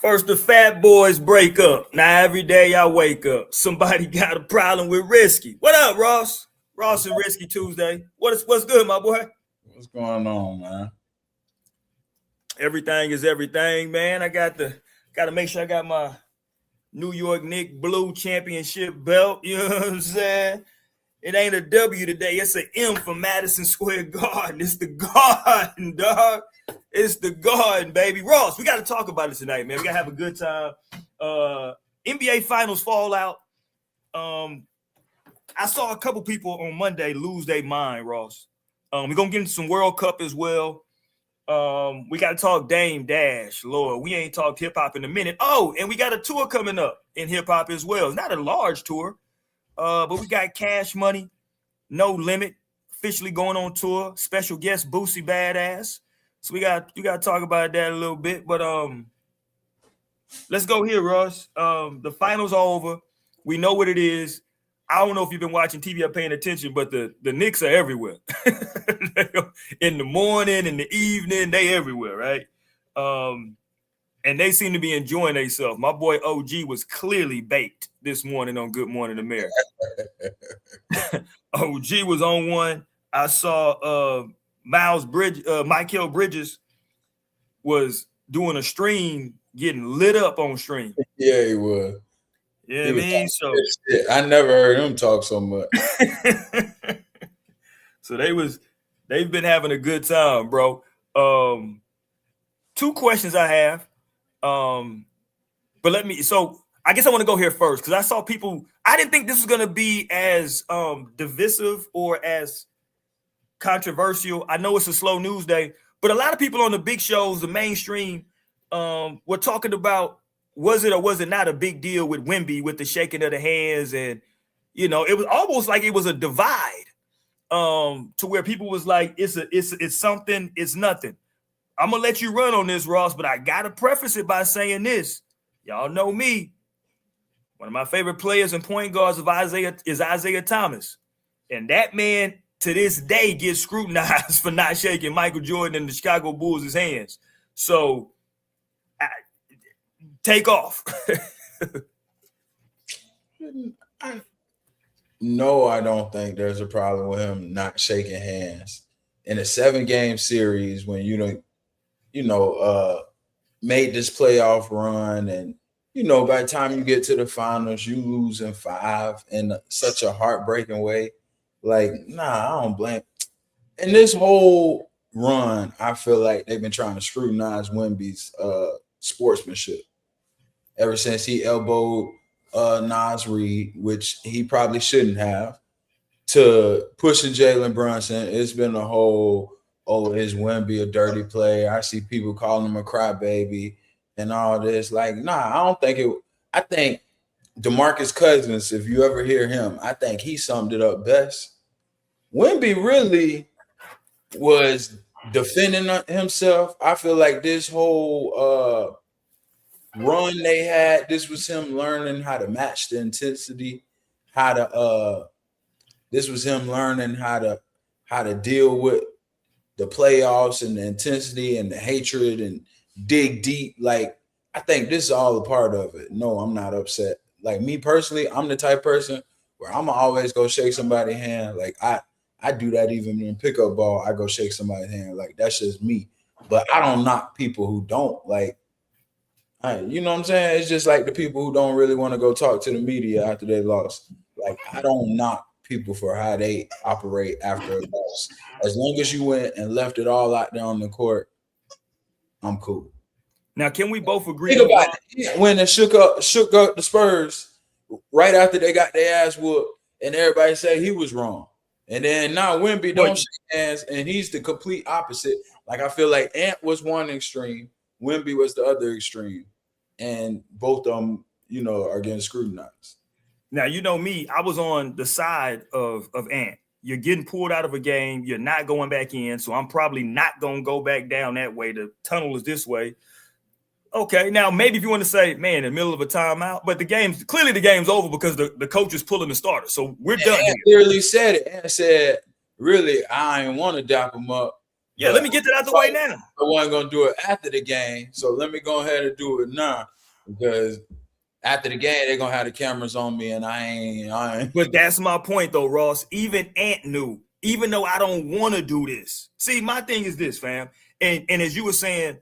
First, the fat boys break up. Now every day I wake up, somebody got a problem with Risky. What up, Ross? Ross and Risky Tuesday. What's good, my boy? What's going on, man? Everything is everything, man. I got to make sure I got my New York Knicks blue championship belt. You know what I'm saying? It ain't a W today. It's an M for Madison Square Garden. It's the Garden, dog. It's the Garden, baby. Ross, we got to talk about it tonight, man. We got to have a good time. NBA Finals fallout. I saw a couple people on Monday lose their mind, Ross. We're going to get into some World Cup as well. We got to talk Dame Dash. Lord, we ain't talked hip-hop in a minute. Oh, and we got a tour coming up in hip-hop as well. It's not a large tour, but we got Cash Money, No Limit, officially going on tour. Special guest Boosie Badass. So you got to talk about that a little bit. But let's go here, Ross. The finals are over. We know what it is. I don't know if you've been watching TV or paying attention, but the Knicks are everywhere. In the morning, in the evening, they everywhere, right? And they seem to be enjoying themselves. My boy OG was clearly baked this morning on Good Morning America. OG was on one. I saw Michael Bridges was doing a stream, getting lit up on stream. Yeah, he was. Yeah, man. So I never heard him talk so much. So they've been having a good time, bro. Two questions I have. But I guess I want to go here first because I saw people. I didn't think this was gonna be as divisive or as controversial. I know it's a slow news day, but a lot of people on the big shows, the mainstream, were talking about was it or was it not a big deal with Wemby with the shaking of the hands, and it was almost like it was a divide to where people was like it's something, it's nothing. I'm gonna let you run on this, Ross, but I gotta preface it by saying this. Y'all know me. One of my favorite players and point guards is Isaiah Thomas, and that man to this day gets scrutinized for not shaking Michael Jordan and the Chicago Bulls' hands. So take off. No, I don't think there's a problem with him not shaking hands in a 7-game series when made this playoff run, and by the time you get to the finals, you lose in 5 in such a heartbreaking way. Like, nah, I don't blame. In this whole run, I feel like they've been trying to scrutinize Wemby's sportsmanship ever since he elbowed Nas Reed, which he probably shouldn't have, to pushing Jalen Brunson. It's been a whole, is Wemby a dirty player? I see people calling him a crybaby and all this. Like, nah, I don't think it. I think DeMarcus Cousins, if you ever hear him, I think he summed it up best. Wemby really was defending himself. I feel like this whole run they had, this was him learning how to match the intensity, this was him learning how to deal with the playoffs and the intensity and the hatred and dig deep. Like, I think this is all a part of it. No, I'm not upset. Like, me personally, I'm the type person where I'm gonna always go shake somebody's hand. Like, I do that even in pickup ball. I go shake somebody's hand. Like, that's just me. But I don't knock people who don't. Like, you know what I'm saying? It's just like the people who don't really want to go talk to the media after they lost. Like, I don't knock people for how they operate after a loss. As long as you went and left it all out there on the court, I'm cool. Now, can we both agree? Think about it. When it shook up the Spurs right after they got their ass whooped, and everybody say he was wrong. And then now Wemby don't shake hands, and he's the complete opposite. Like, I feel like Ant was one extreme, Wemby was the other extreme, and both of them, are getting scrutinized. Now, you know me, I was on the side of Ant. You're getting pulled out of a game. You're not going back in. So I'm probably not going to go back down that way. The tunnel is this way. Okay, now maybe if you want to say, man, in the middle of a timeout, but the game's over because the coach is pulling the starter. So we're done. Ant clearly said it. Ant said, really, I ain't want to dap him up. Yeah, let me get that out the way now. I wasn't gonna do it after the game, so let me go ahead and do it now because after the game they're gonna have the cameras on me, and I ain't. But that's my point, though, Ross. Even Ant knew, even though I don't want to do this. See, my thing is this, fam, and as you were saying,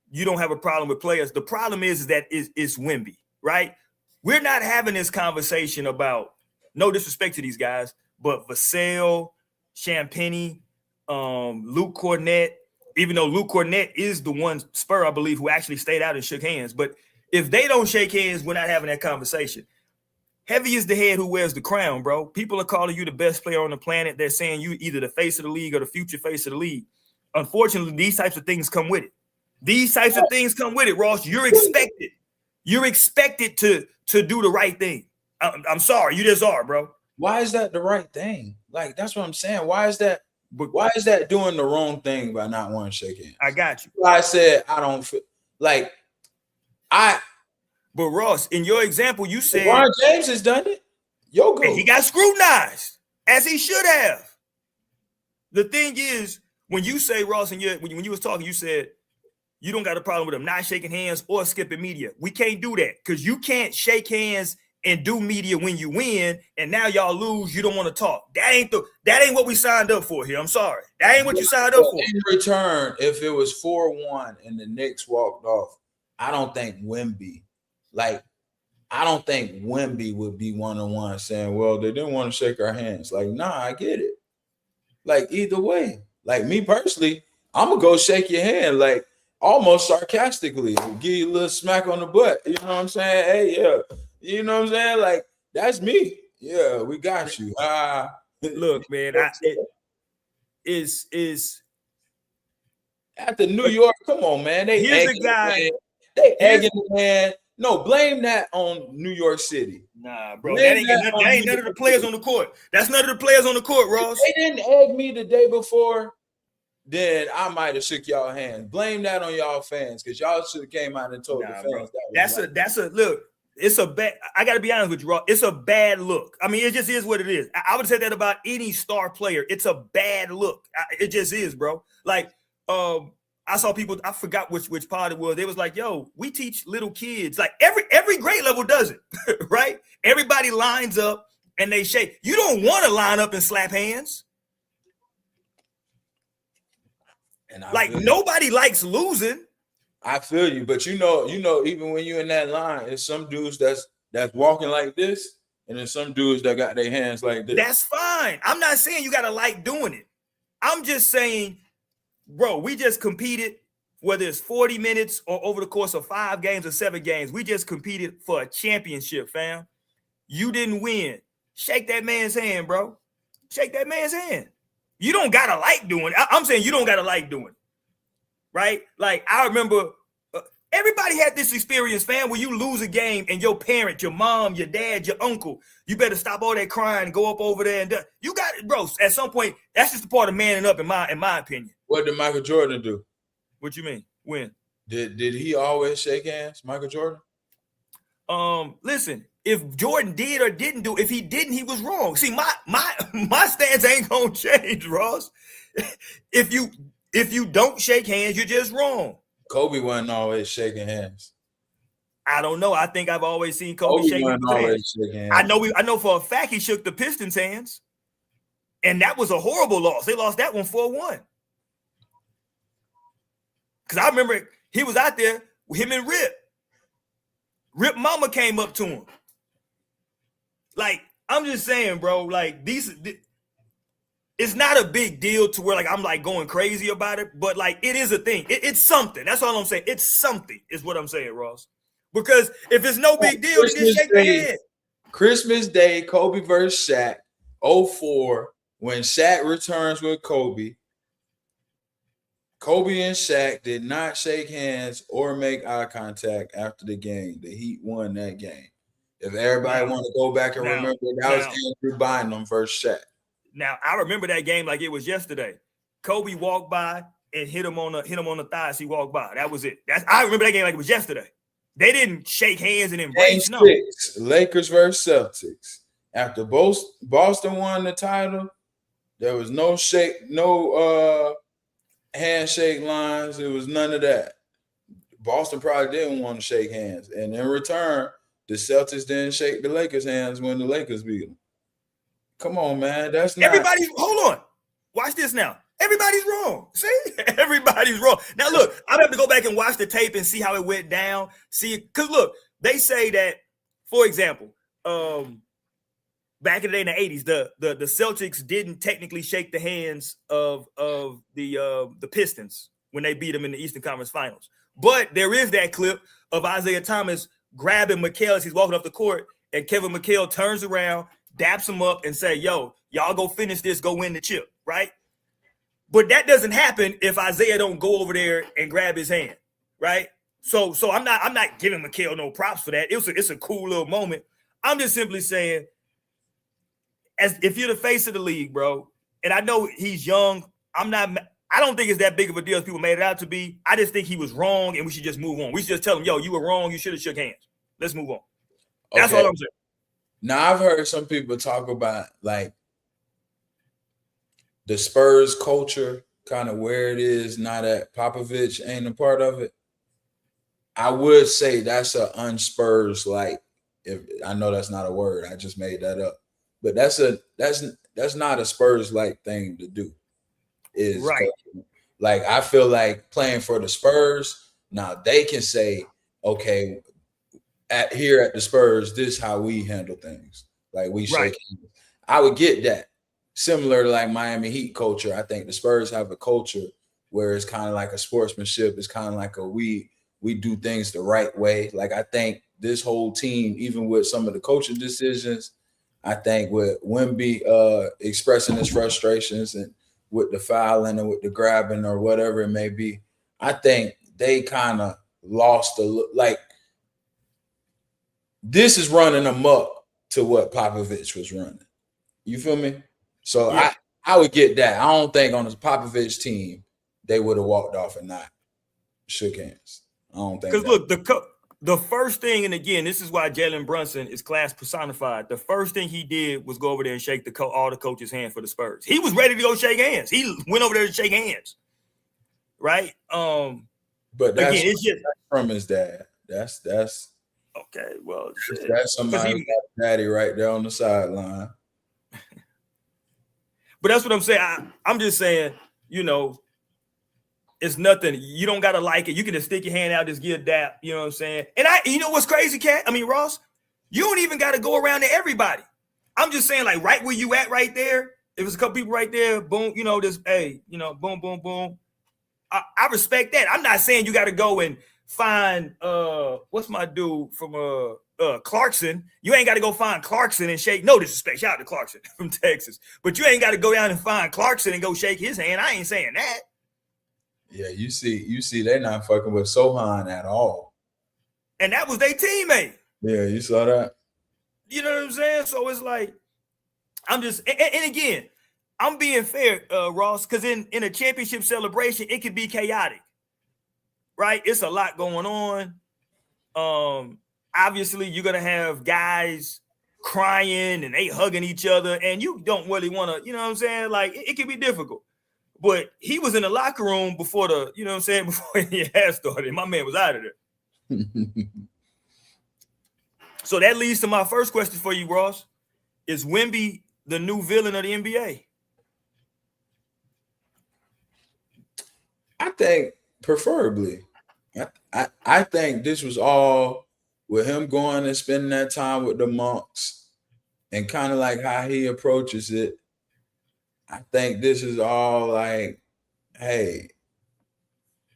you don't have a problem with players. The problem is that it's Wemby, right? We're not having this conversation about, no disrespect to these guys, but Vassell, Champagnie, Luke Cornett, even though Luke Cornett is the one Spur, I believe, who actually stayed out and shook hands. But if they don't shake hands, we're not having that conversation. Heavy is the head who wears the crown, bro. People are calling you the best player on the planet. They're saying you either the face of the league or the future face of the league. Unfortunately, these types of things come with it. These types of things come with it, Ross. You're expected. You're expected to do the right thing. I'm sorry, you just are, bro. Why is that the right thing? Like, that's what I'm saying. Why is that doing the wrong thing by not wanting to shake hands? I got you. I said I don't feel like But Ross, in your example, you said LeBron James has done it. And he got scrutinized, as he should have. The thing is, when you say, Ross, and when you was talking, you said you don't got a problem with him not shaking hands or skipping media. We can't do that because you can't shake hands and do media when you win, and now y'all lose. You don't want to talk. That ain't what we signed up for here. I'm sorry, that ain't what you signed up for. In return, if it was 4-1 and the Knicks walked off, I don't think Wemby would be one-on-one saying, well, they didn't want to shake our hands. Like, nah, I get it. Like, either way, like me personally, I'm gonna go shake your hand, like almost sarcastically, give you a little smack on the butt. You know what I'm saying? Hey, yeah. You know what I'm saying? Like, that's me. Yeah, we got you. Look, man, is after New York. Come on, man. Here's a guy. They egging the man. No, blame that on New York City. Nah, bro. That ain't none of the players on the court. That's none of the players on the court, Ross. If they didn't egg me the day before, then I might have shook y'all hands. Blame that on y'all fans, because y'all should have came out and told the fans that's a look. It's a bad. I got to be honest with you, Ross. It's a bad look. I mean, it just is what it is. I would say that about any star player. It's a bad look. It just is, bro. Like, I saw people. I forgot which pod it was. They was like, "Yo, we teach little kids. Like every grade level does it, right? Everybody lines up and they shake. You don't want to line up and slap hands. And like nobody likes losing. I feel you, but you know, even when you're in that line, it's some dudes that's walking like this, and there's some dudes that got their hands like this. That's fine. I'm not saying you gotta like doing it. I'm just saying, bro, we just competed, whether it's 40 minutes or over the course of 5 games or 7 games. We just competed for a championship, fam. You didn't win. Shake that man's hand, bro. Shake that man's hand. You don't gotta like doing it. I'm saying you don't gotta like doing it. Right? Like, I remember everybody had this experience, fam, where you lose a game and your parent, your mom, your dad, your uncle, you better stop all that crying and go up over there and you got it, bro. At some point, that's just the part of manning up, in my opinion. What did Michael Jordan do? What you mean? When? Did he always shake hands, Michael Jordan? Listen, if Jordan did or didn't do, if he didn't, he was wrong. See, my stance ain't gonna change, Ross. If you don't shake hands, you're just wrong. Kobe wasn't always shaking hands. I don't know. I think I've always seen Kobe shaking hands. I know for a fact he shook the Pistons' hands. And that was a horrible loss. They lost that one 4-1. Because I remember he was out there with him and Rip. Rip Mama came up to him. Like, I'm just saying, bro, like it's not a big deal to where like I'm like going crazy about it, but like it is a thing. It's something. That's all I'm saying. It's something is what I'm saying, Ross. Because if it's no big deal, then just shake the hand. Christmas Day, Kobe versus Shaq, 2004, when Shaq returns with Kobe. Kobe and Shaq did not shake hands or make eye contact after the game. The Heat won that game. If everybody want to go back and remember, that was Andrew Bynum versus Shaq. Now, I remember that game like it was yesterday. Kobe walked by and hit him on the thighs. He walked by. That was it. I remember that game like it was yesterday. They didn't shake hands and embrace. Game 6, Lakers versus Celtics. After both Boston won the title, there was no handshake lines. It was none of that. Boston probably didn't want to shake hands, and in return, the Celtics didn't shake the Lakers' hands when the Lakers beat them. Come on, man, that's not. Everybody's hold on. Watch this now. Everybody's wrong. See, everybody's wrong. Now look, I'd have to go back and watch the tape and see how it went down. See, because look, they say that, for example, back in the day in the 80s, the Celtics didn't technically shake the hands of the Pistons when they beat them in the Eastern Conference Finals. But there is that clip of Isaiah Thomas grabbing McHale as he's walking up the court, and Kevin McHale turns around, daps him up, and say, "Yo, y'all go finish this, go win the chip," right? But that doesn't happen if Isaiah don't go over there and grab his hand, right? So I'm not giving McHale no props for that. It's a cool little moment. I'm just simply saying, as if you're the face of the league, bro, and I know he's young, I don't think it's that big of a deal as people made it out to be. I just think he was wrong, and we should just move on. We should just tell him, "Yo, you were wrong. You should have shook hands. Let's move on." That's all I'm saying. Now, I've heard some people talk about like the Spurs culture, kind of where it is now that Popovich ain't a part of it. I would say that's an unspurs like. If I know that's not a word, I just made that up. But that's not a Spurs like thing to do. Is right. Like I feel like playing for the Spurs, now they can say, okay, here at the Spurs, this is how we handle things. Like we shake hands. I would get that. Similar to like Miami Heat culture, I think the Spurs have a culture where it's kind of like a sportsmanship. It's kind of like we do things the right way. Like I think this whole team, even with some of the coaching decisions, I think with Wemby expressing his frustrations and with the fouling and with the grabbing or whatever it may be, I think they kind of lost like this is running amok to what Popovich was running. You feel me? So yeah. I would get that. I don't think on the Popovich team they would have walked off and not shook hands. I don't think. Because look, the first thing, and again, this is why Jalen Brunson is class personified. The first thing he did was go over there and shake all the coaches' hand for the Spurs. He was ready to go shake hands. He went over there to shake hands, right? But that's, again, it's just from his dad. That's okay. Well, that's somebody got daddy right there on the sideline. But that's what I'm saying. I'm just saying, you know, it's nothing. You don't gotta like it. You can just stick your hand out, just give a dap. You know what I'm saying? And you know what's crazy, Cat? I mean, Ross, you don't even gotta go around to everybody. I'm just saying, like, right where you at, right there. If there's a couple people right there, boom, you know, just hey, you know, boom, boom, boom. I respect that. I'm not saying you got to go and find what's my dude from Clarkson. You ain't got to go find Clarkson and shake. No disrespect, shout out to Clarkson from Texas, but you ain't got to go down and find Clarkson and go shake his hand. I ain't saying that. Yeah, you see, they're not fucking with Sohan at all. And that was their teammate. Yeah, you saw that. You know what I'm saying? So it's like, I'm just, and again, I'm being fair, Ross, because in a championship celebration, it can be chaotic, right? It's a lot going on. Obviously, you're gonna have guys crying and they hugging each other, and you don't really want to, you know what I'm saying? Like, it can be difficult. But he was in the locker room before you know what I'm saying, before he had started. My man was out of there. So that leads to my first question for you, Ross. Is Wemby the new villain of the NBA? I think preferably. I think this was all with him going and spending that time with the monks and kind of like how he approaches it. I think this is all like, hey,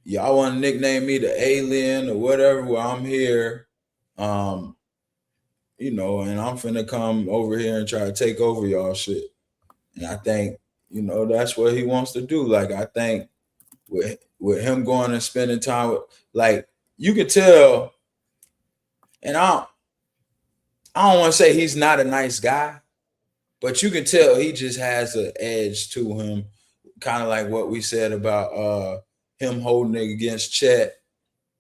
y'all want to nickname me the alien or whatever, well, I'm here. You know, and I'm finna come over here and try to take over y'all shit. And I think, you know, that's what he wants to do. Like, I think with him going and spending time with, like, you could tell, and I don't want to say he's not a nice guy, but you can tell he just has an edge to him, kind of like what we said about him holding it against Chet,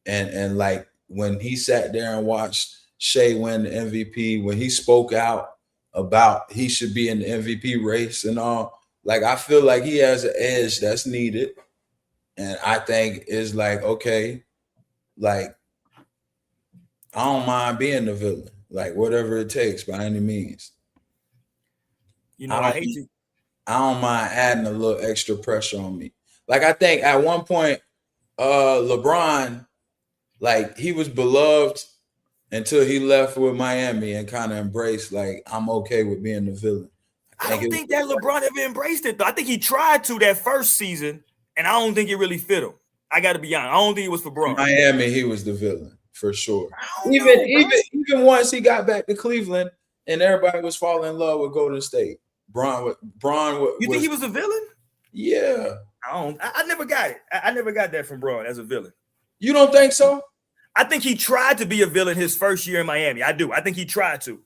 and like when he sat there and watched Shea win the MVP, when he spoke out about he should be in the MVP race and all, like I feel like he has an edge that's needed. And I think it's like, okay, like I don't mind being the villain, like whatever it takes by any means. You know, I I don't hate to. I don't mind adding a little extra pressure on me. Like I think at one point, LeBron, like he was beloved until he left with Miami and kind of embraced like I'm okay with being the villain. I I think don't it was think that LeBron ever embraced it though. I think he tried to that first season, and I don't think it really fit him. I got to be honest. I don't think it was for in Braun. Miami, he was the villain for sure. I don't Even know, bro. even even once he got back to Cleveland and everybody was falling in love with Golden State, Braun You think was he was a villain? yeah. I don't. I never got it. I never got that from Braun as a villain. You don't think so? I think he tried to be a villain his first year in Miami. I do. I think he tried to.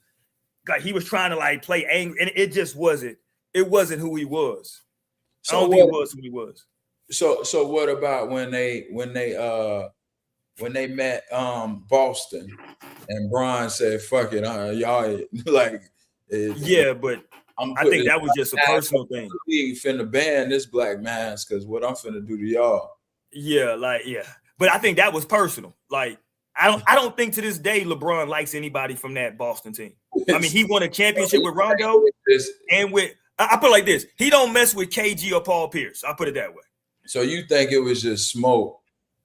Like he was trying to like play angry, and it just wasn't. It wasn't who he was. I So don't think what? it was who he was. So what about when they met Boston and Bron said, "Fuck it, y'all like." Yeah, but I'm I putting think this that was just a personal thing. league finna ban this black mask because what I'm finna do to y'all. Yeah, but I think that was personal. Like I don't think to this day LeBron likes anybody from that Boston team. I mean, he won a championship with Rondo and with I put it like this: he don't mess with KG or Paul Pierce. I put it that way. So you think it was just smoke,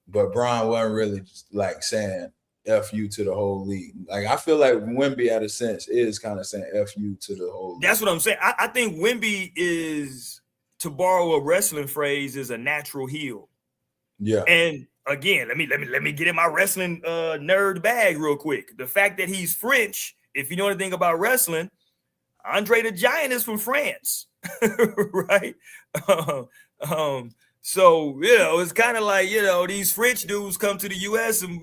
but Bron wasn't really like saying F you to the whole league. Like I feel like Wemby, at a sense, is kind of saying F you to the whole league. That's what I'm saying. I think Wemby is, to borrow a wrestling phrase, is a natural heel. Yeah. And again, let me get in my wrestling nerd bag real quick. The fact that he's French, if you know anything about wrestling, Andre the Giant is from France, right? So it's kind of like these French dudes come to the U.S. and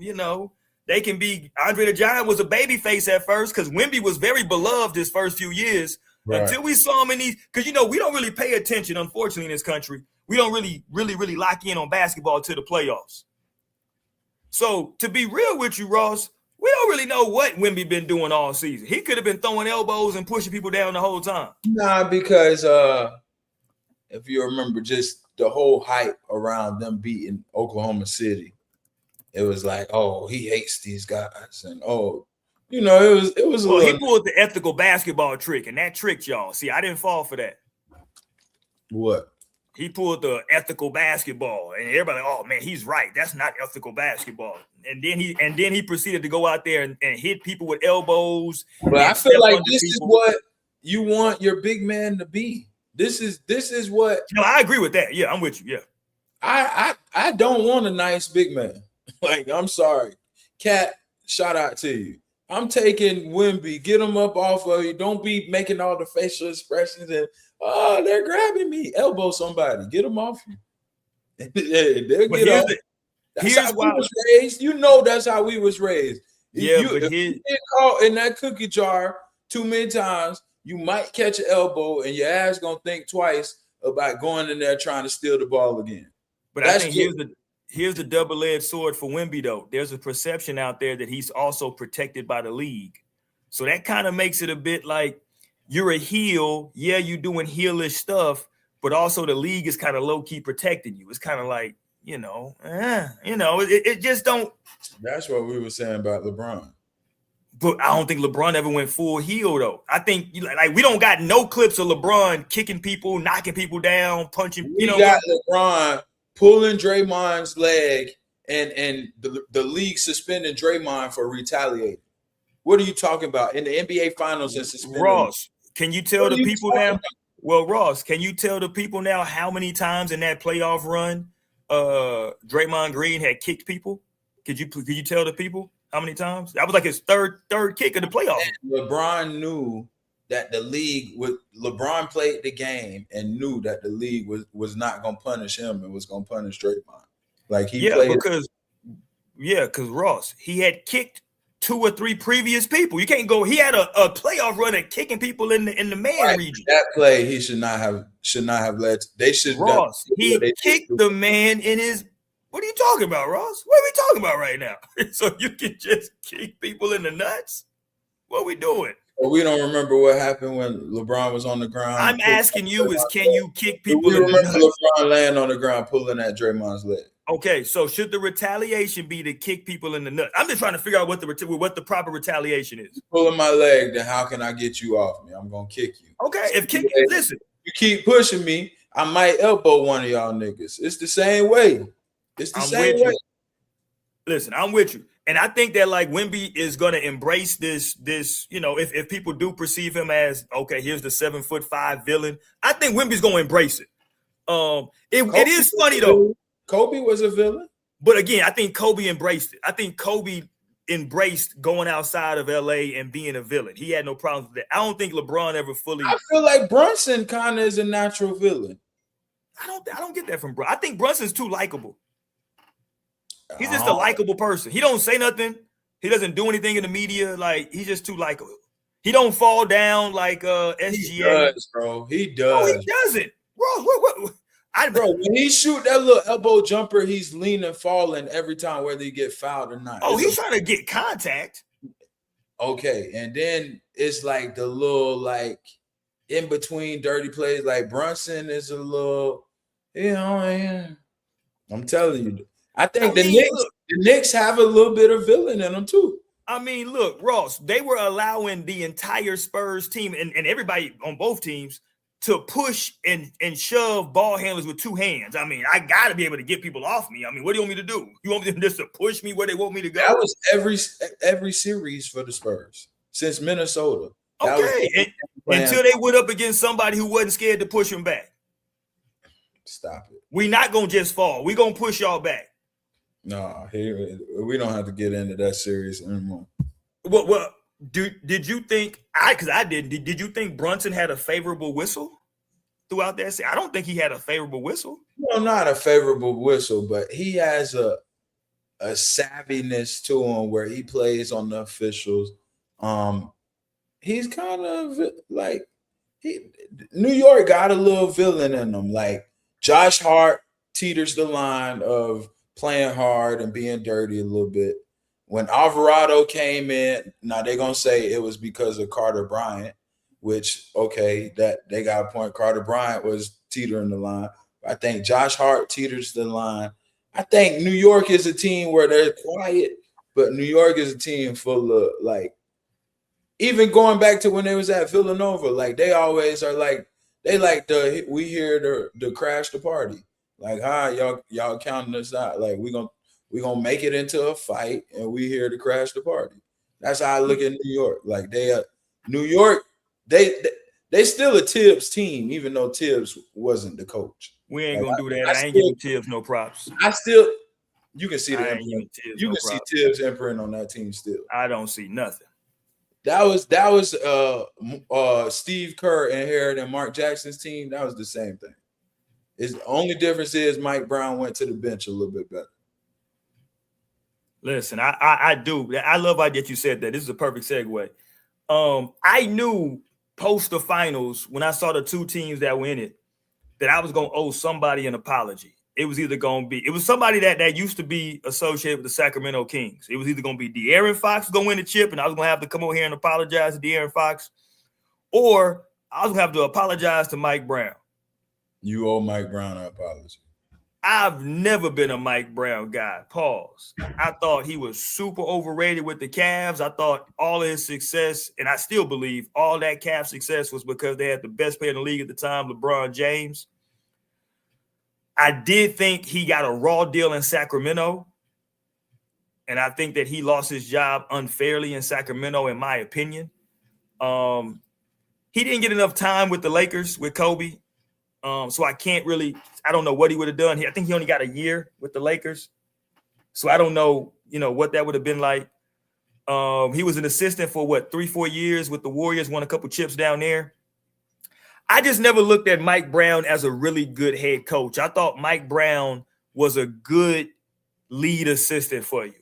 they can be. Andre the Giant was a babyface at first because Wemby was very beloved his first few years until we saw him in these. Because we don't really pay attention, unfortunately, in this country. We don't really lock in on basketball to the playoffs. So to be real with you, Ross, we don't really know what Wemby been doing all season. He could have been throwing elbows and pushing people down the whole time. Nah, because if you remember, just the whole hype around them beating Oklahoma City, it was like, oh, he hates these guys, and it was. Well, he pulled the ethical basketball trick, and that tricked y'all. See, I didn't fall for that. What? He pulled the ethical basketball, and everybody, oh man, he's right. That's not ethical basketball. And then he proceeded to go out there and hit people with elbows. But I feel like this is what you want your big man to be. This is what. No, I agree with that. Yeah, I'm with you. Yeah. I don't want a nice big man. Like, I'm sorry. Cat, shout out to you. I'm taking Wemby. Get him up off of you. Don't be making all the facial expressions and they're grabbing me. Elbow somebody. Get them off you. They'll get off. That's how we was raised. That's how we was raised. Yeah, if you get caught in that cookie jar too many times, you might catch an elbow and your ass gonna think twice about going in there trying to steal the ball again. But I think here's the double-edged sword for Wemby, though. There's a perception out there that he's also protected by the league. So that kind of makes it a bit like you're a heel. Yeah, you're doing heelish stuff, but also the league is kind of low-key protecting you. It's kind of like, it just don't. That's what we were saying about LeBron. But I don't think LeBron ever went full heel, though. I think like we don't got no clips of LeBron kicking people, knocking people down, punching. We got LeBron pulling Draymond's leg and the league suspending Draymond for retaliating. What are you talking about? In the NBA Finals and suspending Ross, can you tell the people now? Well, Ross, can you tell the people now how many times in that playoff run Draymond Green had kicked people? Could you tell the people how many times? That was like his third kick of the playoff. And LeBron knew that the league LeBron played the game and knew that the league was not gonna punish him and was gonna punish Draymond. Like he played because Ross, he had kicked 2 or 3 previous people. You can't go. He had a playoff run at kicking people in the man region. That play he should not have led. They should. Ross, he kicked the man in his. What are you talking about, Ross? What are we talking about right now? So you can just kick people in the nuts? What are we doing? But we don't remember what happened when LeBron was on the ground. I'm asking you is can you kick Do we people in the remember nuts? LeBron laying on the ground pulling at Draymond's leg? Okay, so should the retaliation be to kick people in the nuts? I'm just trying to figure out what the proper retaliation is. Pulling my leg, then how can I get you off me? I'm gonna kick you. Okay, if kick, listen, you keep pushing me, I might elbow one of y'all niggas. It's the same way. It's the same way. Listen, I'm with you. And I think that like Wemby is gonna embrace this, if people do perceive him as okay, here's the 7'5" villain. I think Wemby's gonna embrace it. It is funny though. Kobe was a villain. But again, I think Kobe embraced it. I think Kobe embraced going outside of LA and being a villain. He had no problems with that. I don't think LeBron ever fully. I feel like Brunson kind of is a natural villain. I don't get that from Brunson. I think Brunson's too likable. He's just a likable person. He don't say nothing. He doesn't do anything in the media. Like he's just too likable. He don't fall down like SGA. He does, bro. He does. No, he doesn't. Bro, when he shoot that little elbow jumper, he's leaning, falling every time, whether he get fouled or not. Oh, he's trying to get contact. Okay, and then it's like the little like in between dirty plays. Like Brunson is a little, I'm telling you. I think the Knicks have a little bit of villain in them too. I mean, look, Ross, they were allowing the entire Spurs team and everybody on both teams to push and shove ball handlers with two hands. I mean, I got to be able to get people off me. I mean, what do you want me to do? You want me to just to push me where they want me to go? That was every series for the Spurs since Minnesota. Okay, until they went up against somebody who wasn't scared to push them back. Stop it. We're not going to just fall. We're going to push y'all back. No, we don't have to get into that series anymore. Well, did you think because I didn't. Did you think Brunson had a favorable whistle throughout that? I don't think he had a favorable whistle. No, not a favorable whistle, but he has a savviness to him where he plays on the officials. He's kind of like New York got a little villain in him. Like Josh Hart teeters the line of playing hard and being dirty a little bit. When Alvarado came in, now they're going to say it was because of Carter Bryant, which, okay, that they got a point. Carter Bryant was teetering the line. I think Josh Hart teeters the line. I think New York is a team where they're quiet, but New York is a team full of, like, even going back to when they was at Villanova, like, they always are like, they like we here to crash the party. Like, y'all counting us out. Like, we're gonna make it into a fight, and we here to crash the party. That's how I look at New York. Like New York, they still a Tibbs team, even though Tibbs wasn't the coach. We ain't gonna do that. I ain't giving Tibbs no props. You can see the imprint. You can see Tibbs' imprint on that team still. I don't see nothing. That was Steve Kerr inheriting Mark Jackson's team. That was the same thing. The only difference is Mike Brown went to the bench a little bit better. Listen, I do. I love how that you said that. This is a perfect segue. I knew post the finals when I saw the two teams that were in it that I was going to owe somebody an apology. It was either going to be somebody that used to be associated with the Sacramento Kings. It was either going to be De'Aaron Fox going to win the chip, and I was going to have to come over here and apologize to De'Aaron Fox, or I was going to have to apologize to Mike Brown. You owe Mike Brown an apology. I've never been a Mike Brown guy. Pause. I thought he was super overrated with the Cavs. I thought all of his success, and I still believe all that Cavs success was because they had the best player in the league at the time, LeBron James. I did think he got a raw deal in Sacramento, and I think that he lost his job unfairly in Sacramento, in my opinion. He didn't get enough time with the Lakers, with Kobe. So I don't know what he would have done. I think he only got a year with the Lakers. So I don't know, what that would have been like. He was an assistant for 3-4 years with the Warriors, won a couple chips down there. I just never looked at Mike Brown as a really good head coach. I thought Mike Brown was a good lead assistant for you.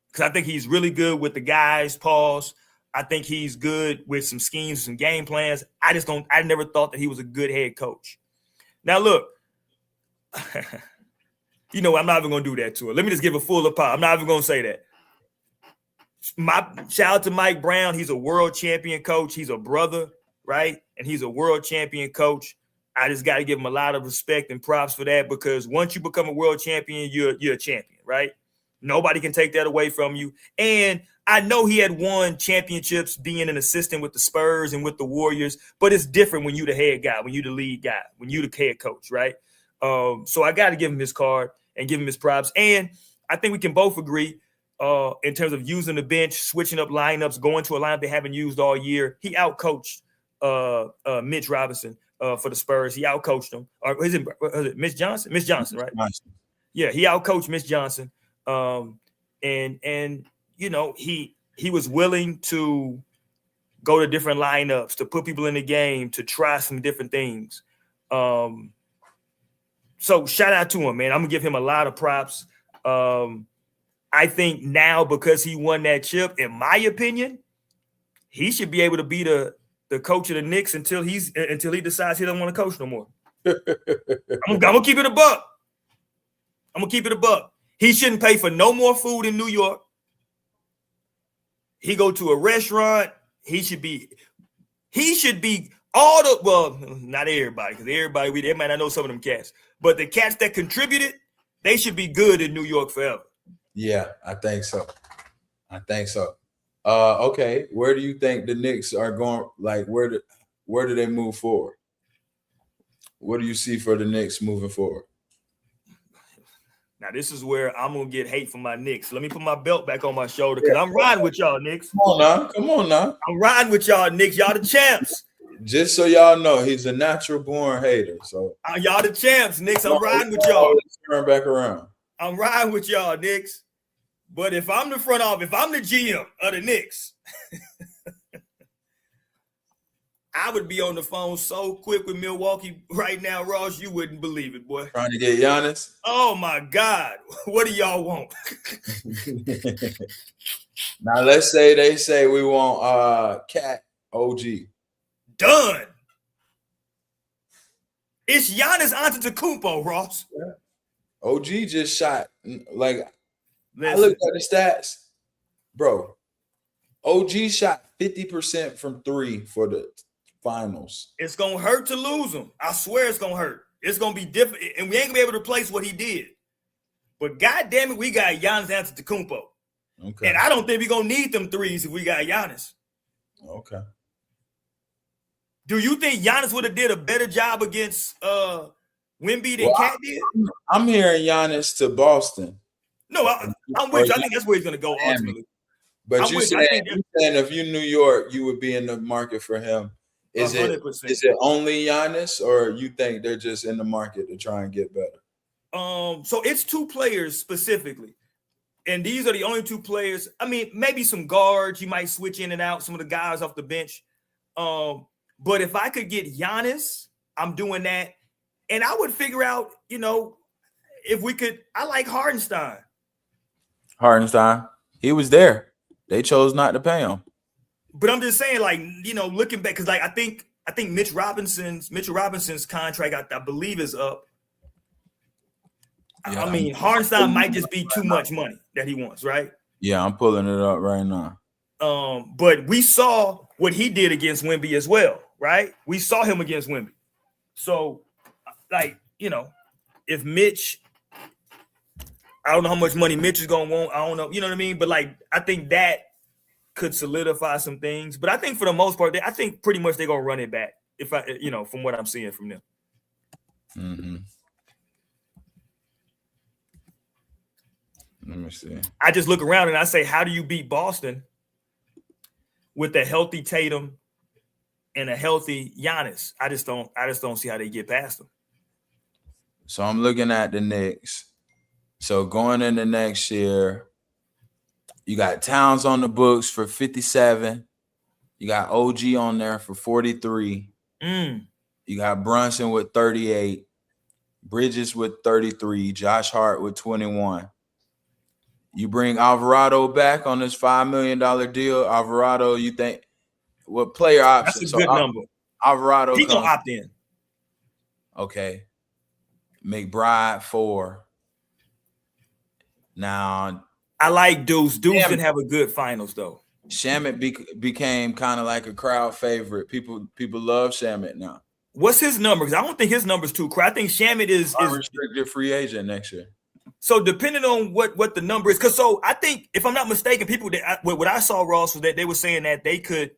Because I think he's really good with the guys, pause. I think he's good with some schemes, some game plans. I never thought that he was a good head coach. Now, look, I'm not even going to do that to her. Let me just give a full apology. I'm not even going to say that. My shout out to Mike Brown. He's a world champion coach. He's a brother, right? And he's a world champion coach. I just got to give him a lot of respect and props for that, because once you become a world champion, you're a champion, right? Nobody can take that away from you. And I know he had won championships being an assistant with the Spurs and with the Warriors, but it's different when you the head guy, when you the lead guy, when you the head coach, right? So I got to give him his card and give him his props. And I think we can both agree in terms of using the bench, switching up lineups, going to a lineup they haven't used all year. He outcoached Mitch Robinson for the Spurs. He outcoached him. Or is it Mitch Johnson? Mitch Johnson, right? Yeah, he outcoached Mitch Johnson. And you know, he was willing to go to different lineups, to put people in the game, to try some different things. So shout out to him, man. I'm gonna give him a lot of props. I think now, because he won that chip, in my opinion, he should be able to be the coach of the Knicks until he decides he doesn't want to coach no more. I'm gonna keep it a buck. He shouldn't pay for no more food in New York. He go to a restaurant. He should be all the, well, not everybody, because they might not know some of them cats, but the cats that contributed, they should be good in New York forever. Yeah, I think so. Okay, where do you think the Knicks are going? Like, where do they move forward? What do you see for the Knicks moving forward? Now, this is where I'm going to get hate from my Knicks. Let me put my belt back on my shoulder, because I'm riding with y'all, Knicks. Come on now. I'm riding with y'all, Knicks. Y'all the champs. Just so y'all know, he's a natural born hater. So y'all the champs, Knicks. I'm riding with y'all. Turn back around. I'm riding with y'all, Knicks. But if I'm the front office, if I'm the GM of the Knicks, I would be on the phone so quick with Milwaukee right now, Ross, you wouldn't believe it, boy. Trying to get Giannis? Oh, my God. What do y'all want? Now, let's say they say we want Cat OG. Done. It's Giannis Antetokounmpo, Ross. Yeah. OG just shot, like, listen. I looked at the stats. Bro, OG shot 50% from 3 for the finals. It's going to hurt to lose him. I swear it's going to hurt. It's going to be different, and we ain't going to be able to replace what he did. But goddamn it, we got Giannis Antetokounmpo. Okay. And I don't think we're going to need them threes if we got Giannis. Okay. Do you think Giannis would have did a better job against Wemby than Cat did? I'm hearing Giannis to Boston. No, I'm with you. I think that's where he's going to go ultimately. But you saying if you New York, you would be in the market for him. Is 100%. It only Giannis, or you think they're just in the market to try and get better? So it's 2 players specifically. And these are the only 2 players. I mean, maybe some guards. You might switch in and out some of the guys off the bench. But if I could get Giannis, I'm doing that. And I would figure out, you know, if we could. I like Hardenstein. He was there. They chose not to pay him. But I'm just saying, like, you know, looking back, because like I think Mitchell Robinson's contract, I believe, is up. Yeah, I mean, Hardenstein might just be too much money that he wants, right? Yeah, I'm pulling it up right now. But we saw what he did against Wemby as well, right? We saw him against Wemby. So, like, you know, if Mitch, I don't know how much money Mitch is going to want. I don't know. You know what I mean? But, like, I think that could solidify some things. But I think for the most part, I think pretty much they're going to run it back, from what I'm seeing from them. Mm-hmm. Let me see. I just look around and I say, how do you beat Boston with a healthy Tatum and a healthy Giannis? I just don't see how they get past them. So I'm looking at the Knicks. So going into next year, you got Towns on the books for 57. You got OG on there for 43. You got Brunson with 38. Bridges with 33. Josh Hart with 21. You bring Alvarado back on this $5 million deal. Alvarado, you think what player option? That's a good number. Alvarado, he gonna opt in. Okay. McBride 4. Now I like Deuce. Deuce didn't have a good finals though. Shamet became kind of like a crowd favorite. People love Shamet now. What's his numbers? I don't think his numbers too crazy. I think Shamet is unrestricted free agent next year. So depending on what the number is, because so I think if I'm not mistaken, people that what I saw, Ross, was that they were saying that they could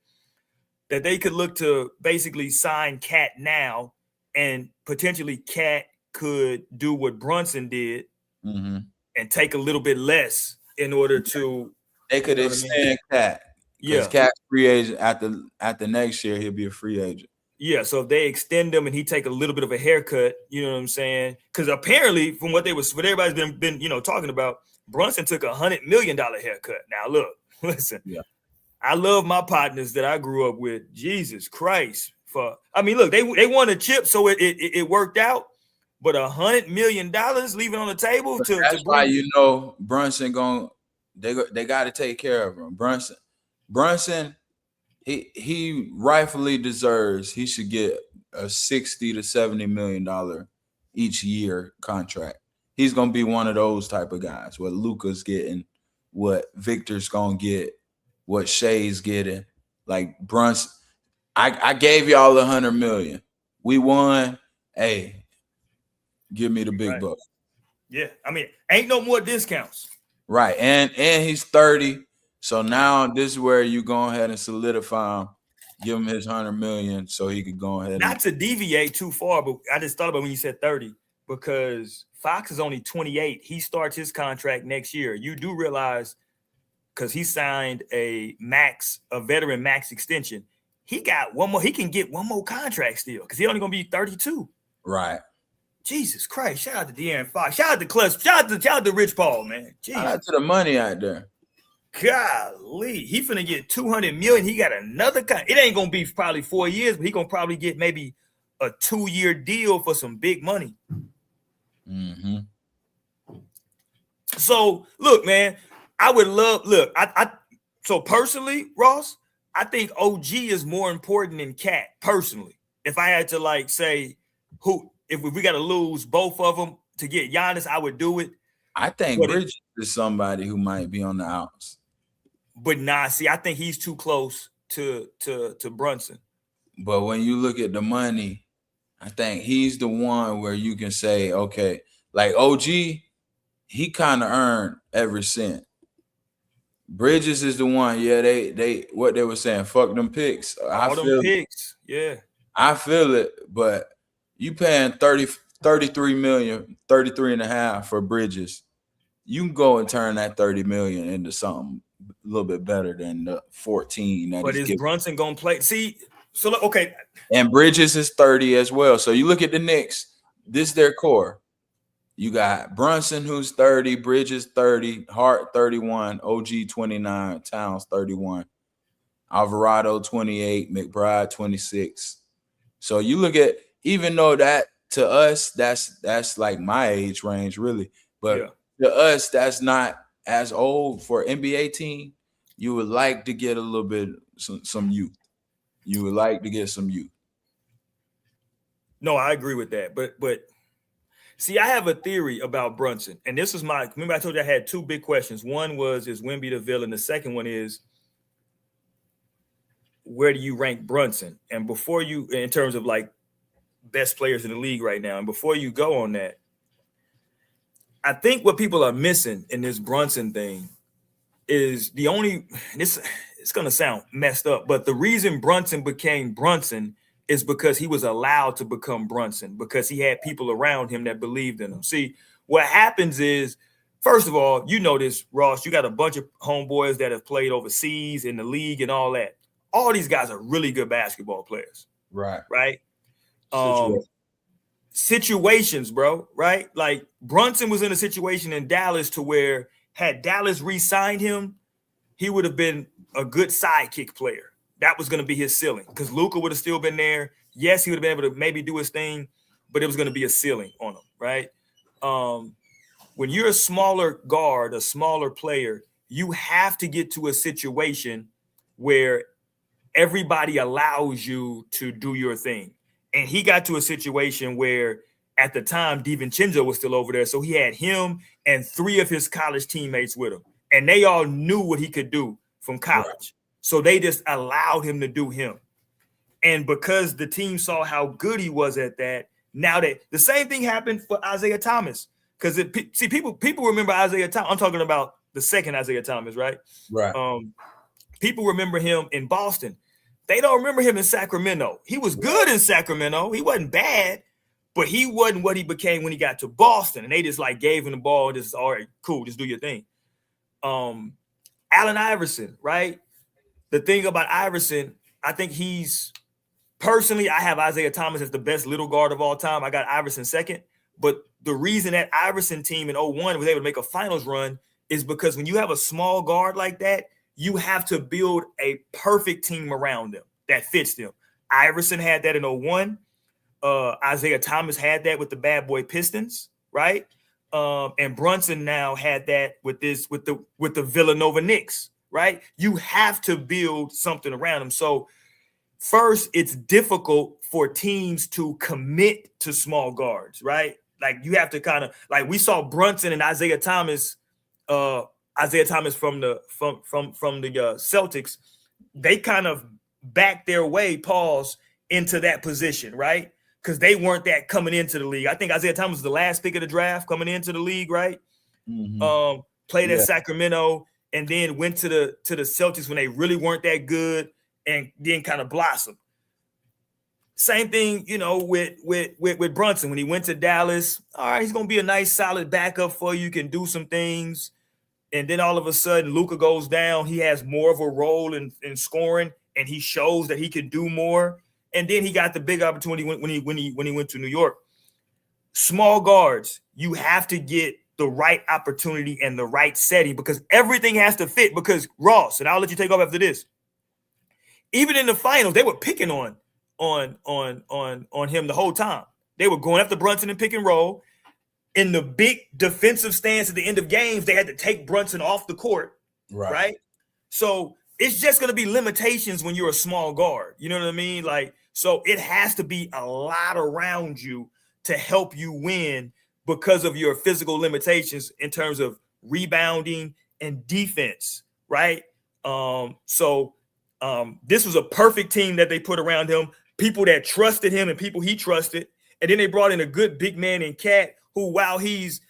look to basically sign Cat now, and potentially Cat could do what Brunson did and take a little bit less in order to. They could extend Cat. Because Cat's free agent at the next year, he'll be a free agent. Yeah, so if they extend him and he take a little bit of a haircut, you know what I'm saying? Because apparently, from what everybody's been talking about, Brunson took $100 million haircut. Now look, listen, I love my partners that I grew up with. Jesus Christ, look, they won a chip, so it worked out. But $100 million leaving on the table that's why Brunson they got to take care of him. Brunson, he rightfully deserves. He should get a $60 to $70 million each year contract. He's gonna be one of those type of guys. What Luka's getting, what Victor's gonna get, what Shay's getting. Like Brunson, I gave y'all $100 million. We won. Hey, give me the big bucks. Yeah, I mean, ain't no more discounts. Right, and he's 30. So now this is where you go ahead and solidify him, give him his $100 million so he could go ahead. Not to deviate too far, but I just thought about when you said 30 because Fox is only 28. He starts his contract next year. You do realize because he signed a veteran max extension. He got one more. He can get one more contract still because he's only gonna be 32. Right. Jesus Christ! Shout out to De'Aaron Fox. Shout out to Clutch. Shout out to Rich Paul, man. Shout out to the money out there. Golly, he finna get $200 million. He got another it ain't gonna be probably 4 years, but he gonna probably get maybe a 2-year deal for some big money. So look, man, I would love. Look, so personally, Ross, I think OG is more important than Cat. Personally, if I had to say if we got to lose both of them to get Giannis, I would do it. I think Bridges is somebody who might be on the outs. But see, I think he's too close to Brunson. But when you look at the money, I think he's the one where you can say, okay, like OG, he kind of earned every cent. Bridges is the one, they what they were saying, fuck them picks. Yeah. I feel it, but you paying 33 million, 33 and a half for Bridges. You can go and turn that 30 million into something a little bit better than the 14. But is Brunson gonna play? See, so okay. And Bridges is 30 as well. So you look at the Knicks, this is their core. You got Brunson, who's 30, Bridges 30, Hart 31, OG 29, Towns 31, Alvarado 28, McBride 26. So you look at, even though that to us, that's like my age range, really. But to us, that's not as old for NBA team. You would like to get a little bit some youth. You would like to get some youth. No, I agree with that. But see, I have a theory about Brunson, and this is remember I told you I had two big questions. One was, is Wemby the villain? The second one is, where do you rank Brunson? And before you, in terms of best players in the league right now, and before you go on that, I think what people are missing in this Brunson thing is it's going to sound messed up, but the reason Brunson became Brunson is because he was allowed to become Brunson, because he had people around him that believed in him. See, what happens is, first of all, you know this, Ross, you got a bunch of homeboys that have played overseas in the league and all that. All these guys are really good basketball players. Right. Situations, bro. Right. Like Brunson was in a situation in Dallas to where had Dallas re-signed him, he would have been a good sidekick player. That was going to be his ceiling because Luka would have still been there. Yes, he would have been able to maybe do his thing, but it was going to be a ceiling on him, right? When you're a smaller guard, a smaller player, you have to get to a situation where everybody allows you to do your thing. And he got to a situation where at the time, DiVincenzo was still over there. So he had him and 3 of his college teammates with him. and they all knew what he could do from college. So they just allowed him to do him. And because the team saw how good he was at that, now that the same thing happened for Isaiah Thomas. Because people remember Isaiah Thomas. I'm talking about the second Isaiah Thomas, right? Right. People remember him in Boston. They don't remember him in Sacramento. He was good in Sacramento. He wasn't bad, but he wasn't what he became when he got to Boston. And they just like gave him the ball and just, all right, cool, just do your thing. Allen Iverson, right? The thing about Iverson, I think personally, I have Isaiah Thomas as the best little guard of all time. I got Iverson second. But the reason that Iverson team in 01 was able to make a finals run is because when you have a small guard like that, you have to build a perfect team around them that fits them. Iverson had that in 01. Isaiah Thomas had that with the Bad Boy Pistons, right? And Brunson now had that with the Villanova Knicks, right? You have to build something around them. So first, it's difficult for teams to commit to small guards, right? Like you have to kind of like we saw Brunson and Isaiah Thomas from the Celtics. They kind of backed their way, into that position, right? Because they weren't that coming into the league. I think Isaiah Thomas was the last pick of the draft coming into the league, right? Mm-hmm. Played at Sacramento and then went to the Celtics when they really weren't that good and then kind of blossomed. Same thing, with Brunson when he went to Dallas. All right, he's gonna be a nice, solid backup for you. Can do some things, and then all of a sudden, Luka goes down. He has more of a role in scoring, and he shows that he can do more. And then he got the big opportunity when he went to New York. Small guards, you have to get the right opportunity and the right setting because everything has to fit. Because Ross, and I'll let you take off after this. Even in the finals, they were picking on him the whole time. They were going after Brunson and pick and roll. In the big defensive stance at the end of games, they had to take Brunson off the court, right? So it's just going to be limitations when you're a small guard. You know what I mean? Like, so it has to be a lot around you to help you win because of your physical limitations in terms of rebounding and defense, right? This was a perfect team that they put around him. People that trusted him and people he trusted. And then they brought in a good big man in Cat, who, while he's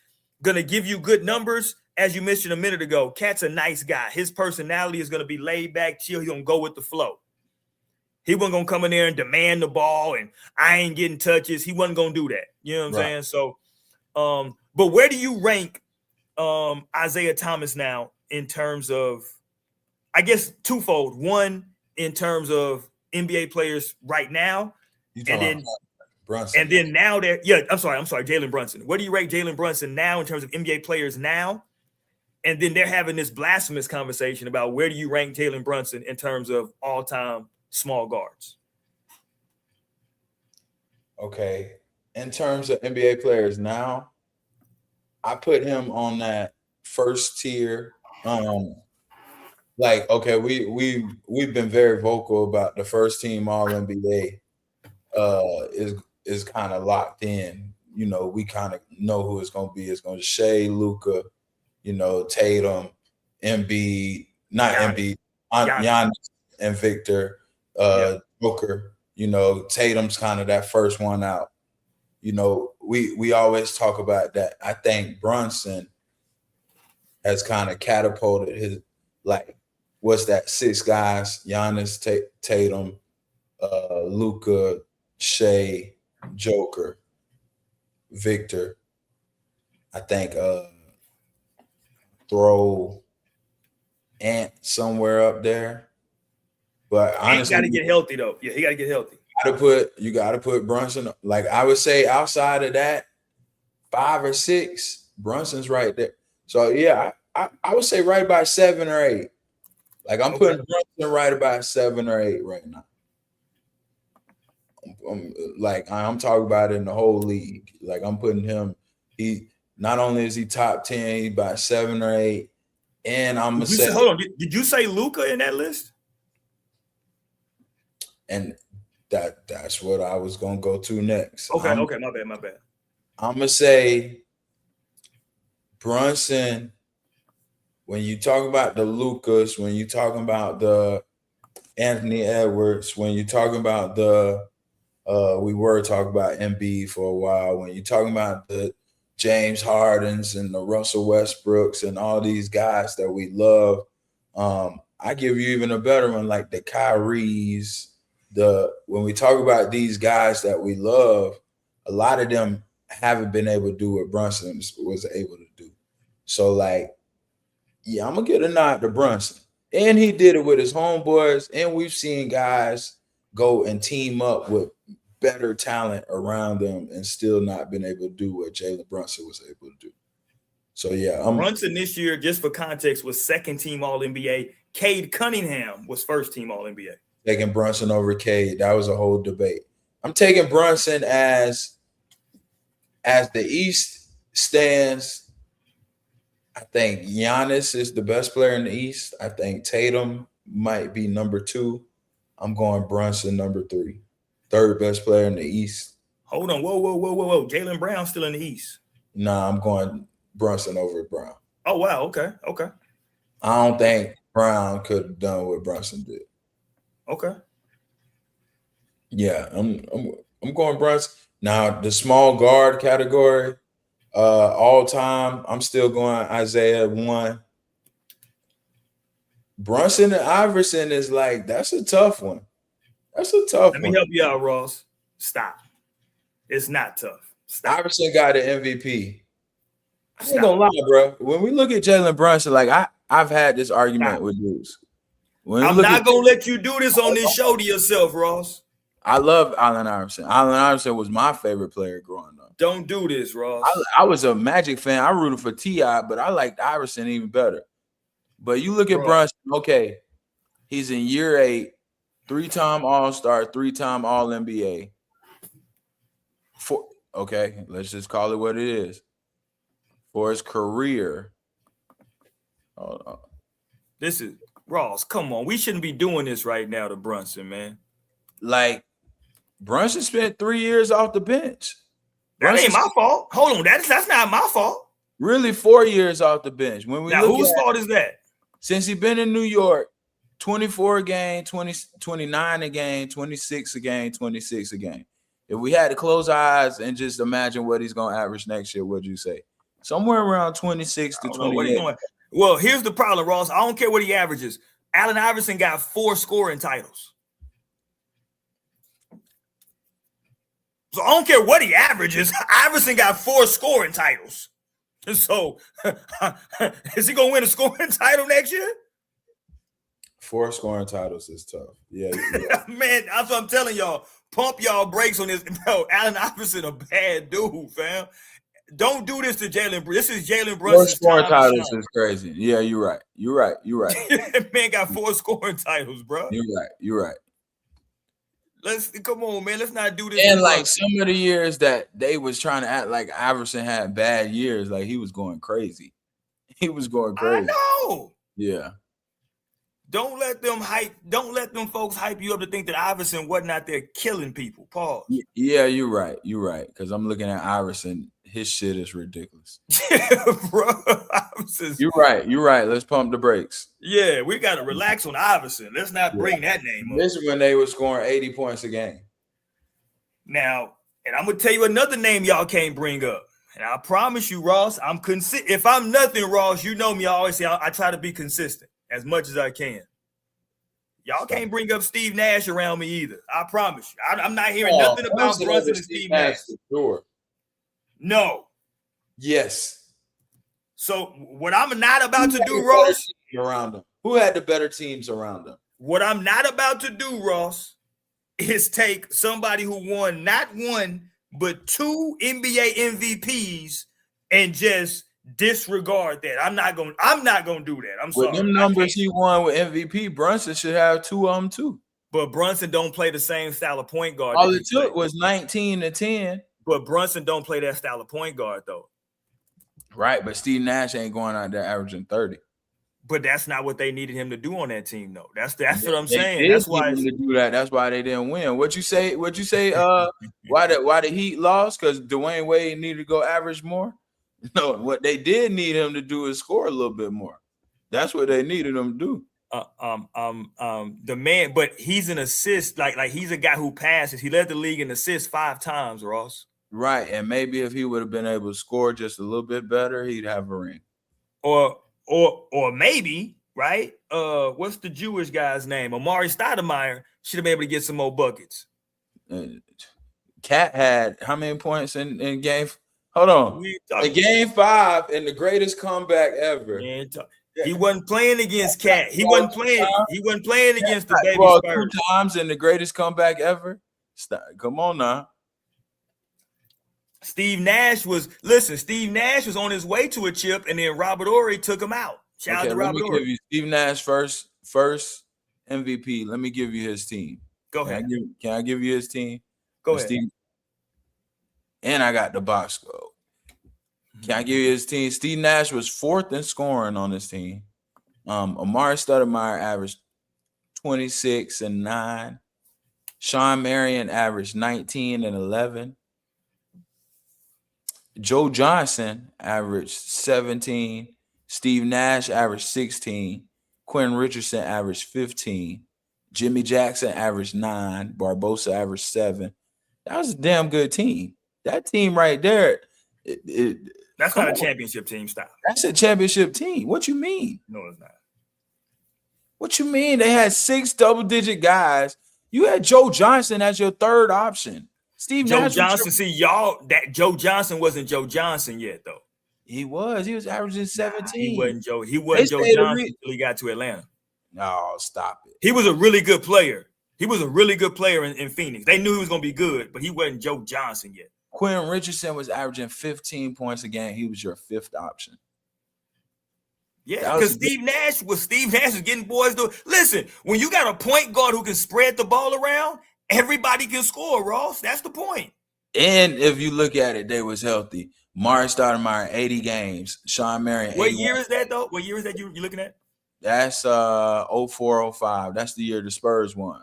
going to give you good numbers, as you mentioned a minute ago, Cat's a nice guy. His personality is going to be laid back, chill. He's going to go with the flow. He wasn't going to come in there and demand the ball and I ain't getting touches. He wasn't going to do that. You know what I'm saying? So, but where do you rank Isaiah Thomas now in terms of, I guess, twofold. One, in terms of NBA players right now, and then Brunson. And then now they're I'm sorry, Jalen Brunson. Where do you rank Jalen Brunson now in terms of NBA players now? And then they're having this blasphemous conversation about where do you rank Jalen Brunson in terms of all-time small guards? Okay, in terms of NBA players now, I put him on that first tier. Like, okay, we've been very vocal about the first team All NBA is kind of locked in. You know, we kind of know who it's going to be. It's going to Shea, Luka, Tatum, Embiid, not Embiid, Giannis and Victor, Booker. Tatum's kind of that first one out. We always talk about that. I think Brunson has kind of catapulted his, like, what's that? 6 guys: Giannis, Tatum, Luka, Shea, Joker, Victor. I think throw Ant somewhere up there. But honestly, got to get healthy though. Yeah, he got to get healthy. You got to put Brunson. Like, I would say, outside of that, 5 or 6, Brunson's right there. So yeah, I would say right about 7 or 8. Like, I'm putting Brunson right about 7 or 8 right now. I'm talking about it in the whole league. Like, I'm putting him. He not only is he top 10, he's about 7 or 8. And I'm gonna say, hold on. Did you say Luka in that list? And that's what I was gonna go to next. Okay, my bad. I'm gonna say Brunson when you talk about the Lucas, when you talking about the Anthony Edwards, when you're talking about the we were talking about Embiid for a while, when you're talking about the James Hardens and the Russell Westbrooks and all these guys that we love, I give you even a better one, like the Kyries. When we talk about these guys that we love, a lot of them haven't been able to do what Brunson was able to do. So, like, yeah, I'm gonna get a nod to Brunson. And he did it with his homeboys. And we've seen guys go and team up with better talent around them and still not been able to do what Jalen Brunson was able to do. So, yeah. Brunson this year, just for context, was second-team All-NBA. Cade Cunningham was first-team All-NBA. Taking Brunson over Cade. That was a whole debate. I'm taking Brunson as the East stands. I think Giannis is the best player in the East. I think Tatum might be number 2. I'm going Brunson number 3. Third best player in the East. Hold on. Whoa. Jaylen Brown still in the East. Nah, I'm going Brunson over Brown. Oh, wow. Okay. I don't think Brown could have done what Brunson did. Okay. Yeah, I'm going Brunson. Now, the small guard category, all time, I'm still going Isaiah 1. Brunson and Iverson is like, that's a tough one. Let me help you out, Ross. Stop. It's not tough. Stop. Iverson got an MVP. I ain't gonna lie, bro. When we look at Jalen Brunson, like I've had this argument with dudes. I'm not gonna let you do this on this show to yourself, Ross. I love Allen Iverson. Allen Iverson was my favorite player growing up. Don't do this, Ross. I was a Magic fan. I rooted for T.I., but I liked Iverson even better. But you look at Brunson, okay, he's in year 8, 3-time All-Star, 3-time All-NBA. Okay, let's just call it what it is. For his career. Hold on. This is Ross. Come on, we shouldn't be doing this right now to Brunson, man. Like, Brunson spent 3 years off the bench. That ain't my fault. Hold on, that's not my fault. Really, 4 years off the bench. When we now, whose fault is that? Since he's been in New York, 24 a game, 29 a game, 26 a game, 26 a game. If we had to close our eyes and just imagine what he's going to average next year, what'd you say? Somewhere around 26 to 28. Well, here's the problem, Ross. I don't care what he averages. Allen Iverson got 4 scoring titles. So I don't care what he averages. Iverson got 4 scoring titles. So is he going to win a scoring title next year? 4 scoring titles is tough. Yeah. Man, that's what I'm telling y'all. Pump y'all brakes on this. Bro, Allen Iverson a bad dude, fam. Don't do this to Jalen. This is Jalen Brunson's 4 scoring titles is crazy. Yeah, you're right. Man got 4 scoring titles, bro. You're right. Come on, man. Let's not do this. And like some of the years that they was trying to act like Iverson had bad years, like he was going crazy. I know. Yeah. Don't let them folks hype you up to think that Iverson wasn't out there killing people. Pause. Yeah, you're right. Because I'm looking at Iverson. His shit is ridiculous. Bro, You're right. Let's pump the brakes. Yeah, we got to relax on Iverson. Let's not bring that name up. This is when they were scoring 80 points a game. Now, and I'm going to tell you another name y'all can't bring up. And I promise you, Ross, if I'm nothing, Ross, you know me, I always say I try to be consistent as much as I can. Y'all can't bring up Steve Nash around me either. I promise you. I'm not hearing nothing about Brunson and Steve Nash. Sure. No. Yes. So what I'm not about to do, Ross, around them. Who had the better teams around them? What I'm not about to do, Ross, is take somebody who won not 1 but 2 NBA MVPs and just disregard that. I'm not gonna do that. I'm sorry. With them numbers he won with MVP, Brunson should have 2 of them too. But Brunson don't play the same style of point guard. All it took was 19 to 10. But Brunson don't play that style of point guard, though. Right, but Steve Nash ain't going out there averaging 30. But that's not what they needed him to do on that team, though. That's what I'm saying. That's why to do that. That's why they didn't win. What you say? Why the Heat lost? Because Dwayne Wade needed to go average more. No, what they did need him to do is score a little bit more. That's what they needed him to do. The man, but he's an assist, like he's a guy who passes. He led the league in assists 5 times, Ross. Right, and maybe if he would have been able to score just a little bit better, he'd have a ring. Or maybe, right? What's the Jewish guy's name? Amari Stoudemire should have been able to get some more buckets. Cat had how many points in game? Hold on. In game 5, in the greatest comeback ever. He wasn't playing against Cat. He wasn't playing against the baby Spurs. 2 times in the greatest comeback ever. Come on now. Steve Nash was on his way to a chip, and then Robert Horry took him out. Shout out to Robert Horry. Give you Steve Nash first MVP. Let me give you his team. Go ahead. Can I give you his team? Go ahead. And I got the box score. Can I give you his team? Steve Nash was 4th in scoring on his team. Amari Stoudemire averaged 26 and 9. Sean Marion averaged 19 and 11. Joe Johnson averaged 17. Steve Nash averaged 16. Quentin Richardson averaged 15. Jimmy Jackson averaged 9. Barbosa averaged 7. That was a damn good team. That team right there. That's not a championship team style. That's a championship team. What you mean? No, it's not. What you mean? They had 6 double-digit guys. You had Joe Johnson as your 3rd option. Joe Johnson, that Joe Johnson wasn't Joe Johnson yet, though. He was averaging 17. He wasn't Joe Johnson until he got to Atlanta. No, stop it. He was a really good player. He was a really good player in Phoenix. They knew he was going to be good, but he wasn't Joe Johnson yet. Quentin Richardson was averaging 15 points a game. He was your 5th option. Yeah, because Steve Nash was getting boys to listen. When you got a point guard who can spread the ball around, everybody can score, Ross. That's the point. And if you look at it, they was healthy. Amari Stoudemire, 80 games. Sean Marion. What year is that, though? What year is that you're looking at? That's 04-05. That's the year the Spurs won.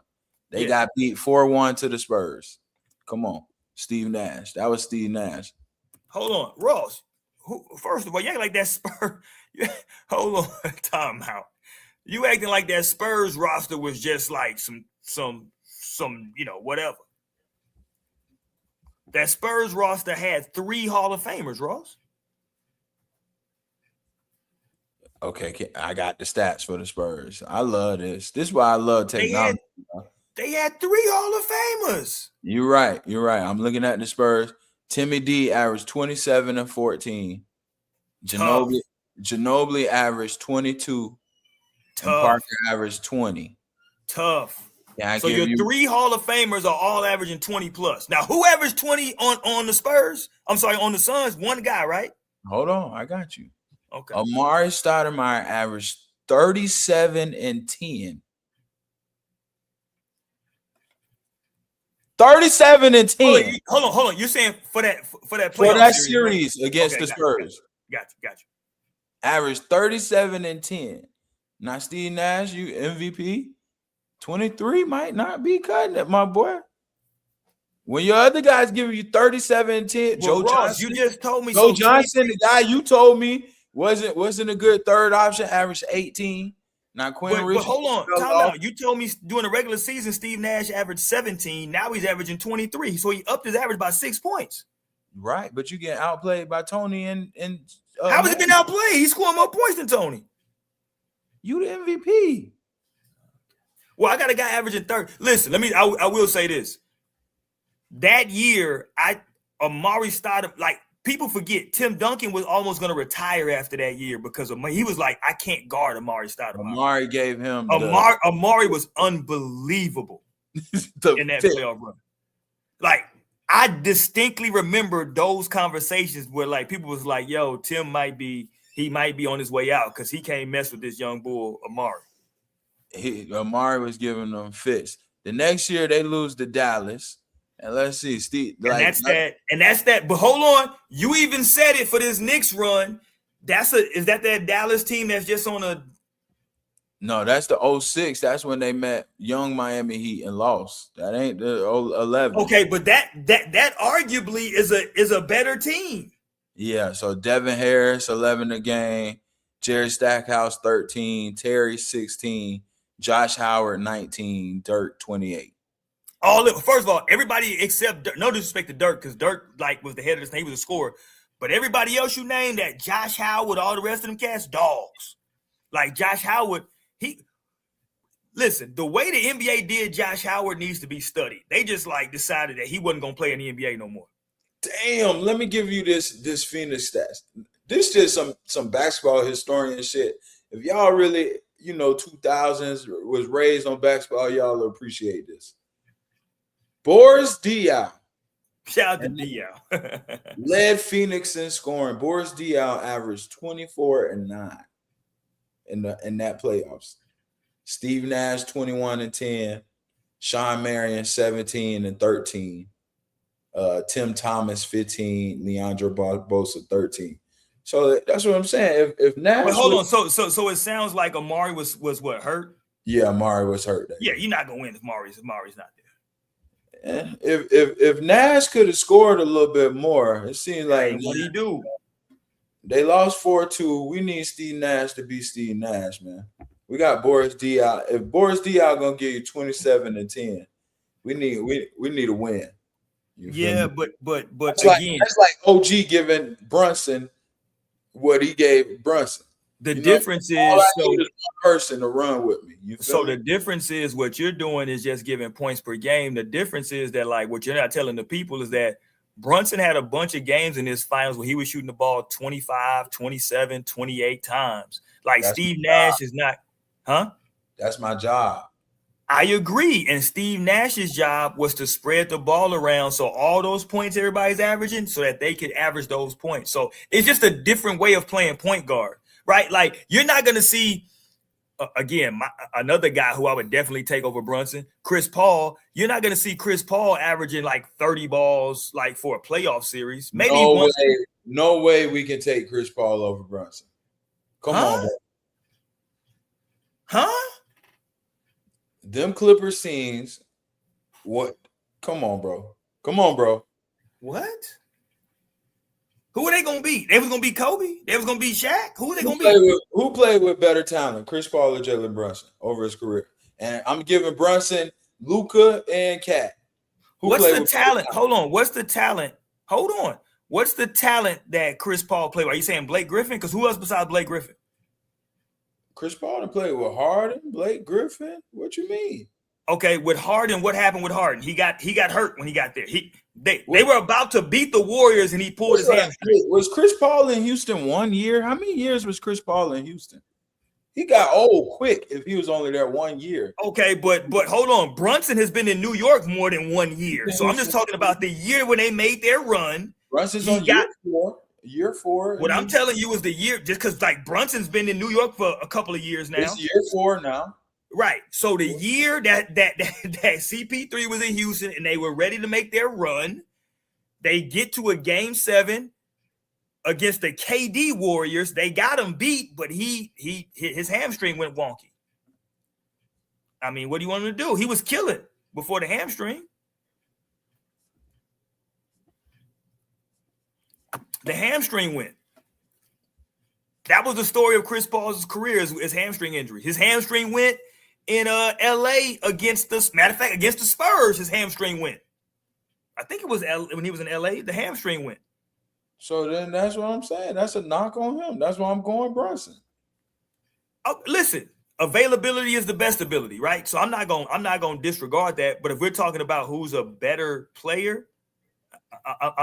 They got beat 4-1 to the Spurs. Come on. Steve Nash. That was Steve Nash. Hold on. Ross, first of all, you acting like that Spurs. Hold on. Time out. You acting like that Spurs roster was just like some whatever. That Spurs roster had 3 Hall of Famers, Ross. Okay, I got the stats for the Spurs. I love this. This is why I love technology. They had 3 Hall of Famers. You're right. I'm looking at the Spurs. Timmy D averaged 27 and 14. Ginobili averaged 22. Tough. And Parker averaged 20. Tough. So your 3 Hall of Famers are all averaging 20 plus. Now, who averaged 20 on the Spurs? I'm sorry, on the Suns? One guy, right? Hold on, I got you. Okay. Amari Stoudemire averaged 37 and 10. 37 and 10. Hold on. You're saying for that series against the Spurs. Got you. Averaged 37 and 10. Now, Steve Nash, you MVP. 23 might not be cutting it, my boy. When your other guys giving you 37 and 10, Joe Johnson. You just told me Joe Johnson, the guy you told me wasn't a good 3rd option, averaged 18. Now Quentin Richardson. But hold on, time out. You told me during the regular season, Steve Nash averaged 17. Now he's averaging 23. So he upped his average by 6 points. Right, but you get outplayed by Tony and how has he been outplayed? He's scoring more points than Tony. You the MVP. Well, I got a guy averaging 30. Listen, I will say this. That year, Amari started, like, people forget, Tim Duncan was almost going to retire after that year because he was like, I can't guard Amari Stoudemire. Amari gave him Amari was unbelievable in that playoff run. Like, I distinctly remember those conversations where, like, people was like, yo, Tim might be on his way out because he can't mess with this young bull, Amari. Amari was giving them fits. The next year they lose to Dallas, and let's see, Steve. That's that. But hold on, you even said it for this Knicks run. Is that Dallas team that's just on a? No, that's the 06. That's when they met young Miami Heat and lost. That ain't the 11. Okay, but that arguably is a better team. Yeah. So Devin Harris 11 a game. Jerry Stackhouse 13, Terry 16, Josh Howard 19, Dirk 28. First of all, everybody except Dirk, no disrespect to Dirk, because Dirk was the head of this thing, he was a scorer. But everybody else you named, that Josh Howard, all the rest of them cats, dogs. Like Josh Howard, listen, the way the NBA did Josh Howard needs to be studied. They just decided that he wasn't gonna play in the NBA no more. Damn, let me give you this Phoenix stats. This is some basketball historian shit. If y'all really, 2000s was raised on basketball, y'all will appreciate this. Boris Diaw. Shout out to Diaw. Led Phoenix in scoring. Boris Diaw averaged 24 and 9 in that playoffs. Steve Nash 21 and 10. Sean Marion 17 and 13. Tim Thomas 15. Leandro Barbosa 13. So that's what I'm saying. If Nash, but hold on. So it sounds like Amari was what, hurt? Yeah, Amari was hurt. Yeah, you're not gonna win if Amari's not there. If Nash could have scored a little bit more, it seems like what do you do? They lost 4-2. We need Steve Nash to be Steve Nash, man. We got Boris Diaw. If Boris Diaw gonna give you 27 and 10, we need a win. Yeah, but that's again, that's like OG giving Brunson what he gave Brunson. The difference is one person to run with me. The difference is what you're doing is just giving points per game. The difference is that what you're not telling the people is that Brunson had a bunch of games in his finals where he was shooting the ball 25, 27, 28 times. That's Steve Nash is not, huh? That's my job. I agree. And Steve Nash's job was to spread the ball around so all those points everybody's averaging so that they could average those points. So it's just a different way of playing point guard, right? You're not going to see, again, another guy who I would definitely take over Brunson, Chris Paul. You're not going to see Chris Paul averaging 30 balls for a playoff series. Maybe no way we can take Chris Paul over Brunson. Come on, bro. Huh? Them Clipper scenes. What? Come on, bro. What? Who are they gonna beat? They was gonna beat Kobe. They was gonna beat Shaq. Who are they gonna beat? Who played with better talent, Chris Paul or Jalen Brunson, over his career? And I'm giving Brunson, Luka, and Cat. What's the talent? Hold on. What's the talent? Hold on. What's the talent that Chris Paul played with? Are you saying Blake Griffin? Because who else besides Blake Griffin? Chris Paul to play with Harden, Blake Griffin. What you mean? Okay, with Harden, what happened with Harden? He got hurt when he got there. They were about to beat the Warriors and he pulled his hamstring. Was Chris Paul in Houston 1 year? How many years was Chris Paul in Houston? He got old quick if he was only there 1 year. Okay, but hold on. Brunson has been in New York more than 1 year. So I'm just talking about the year when they made their run. Brunson's on year four. What I'm telling you is the year, just because Brunson's been in New York for a couple of years now. It's year 4 now. Right. So the year that CP3 was in Houston and they were ready to make their run, they get to a game 7 against the KD Warriors. They got him beat, but his hamstring went wonky. I mean, what do you want him to do? He was killing before the hamstring. The hamstring went. That was the story of Chris Paul's career, his hamstring injury. His hamstring went in LA against the Spurs. His hamstring went. I think it was when he was in LA, the hamstring went. So then that's what I'm saying. That's a knock on him. That's why I'm going Brunson. Oh, listen, availability is the best ability, right? So I'm not going to disregard that. But if we're talking about who's a better player,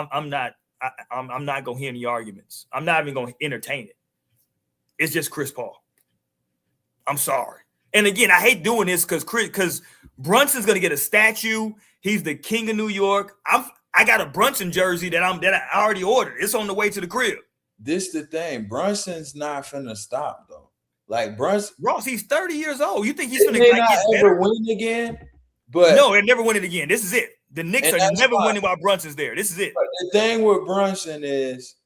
I'm not going to hear any arguments. I'm not even going to entertain it. It's just Chris Paul. I'm sorry. And again, I hate doing this because Brunson's going to get a statue. He's the king of New York. I got a Brunson jersey that I already ordered. It's on the way to the crib. This the thing. Brunson's not finna stop though. Like Brunson, Ross, he's 30 years old. You think he's gonna get better? Win again? But no, they're never winning again. This is it. The Knicks are never winning while Brunson's there. This is it. But the thing with Brunson is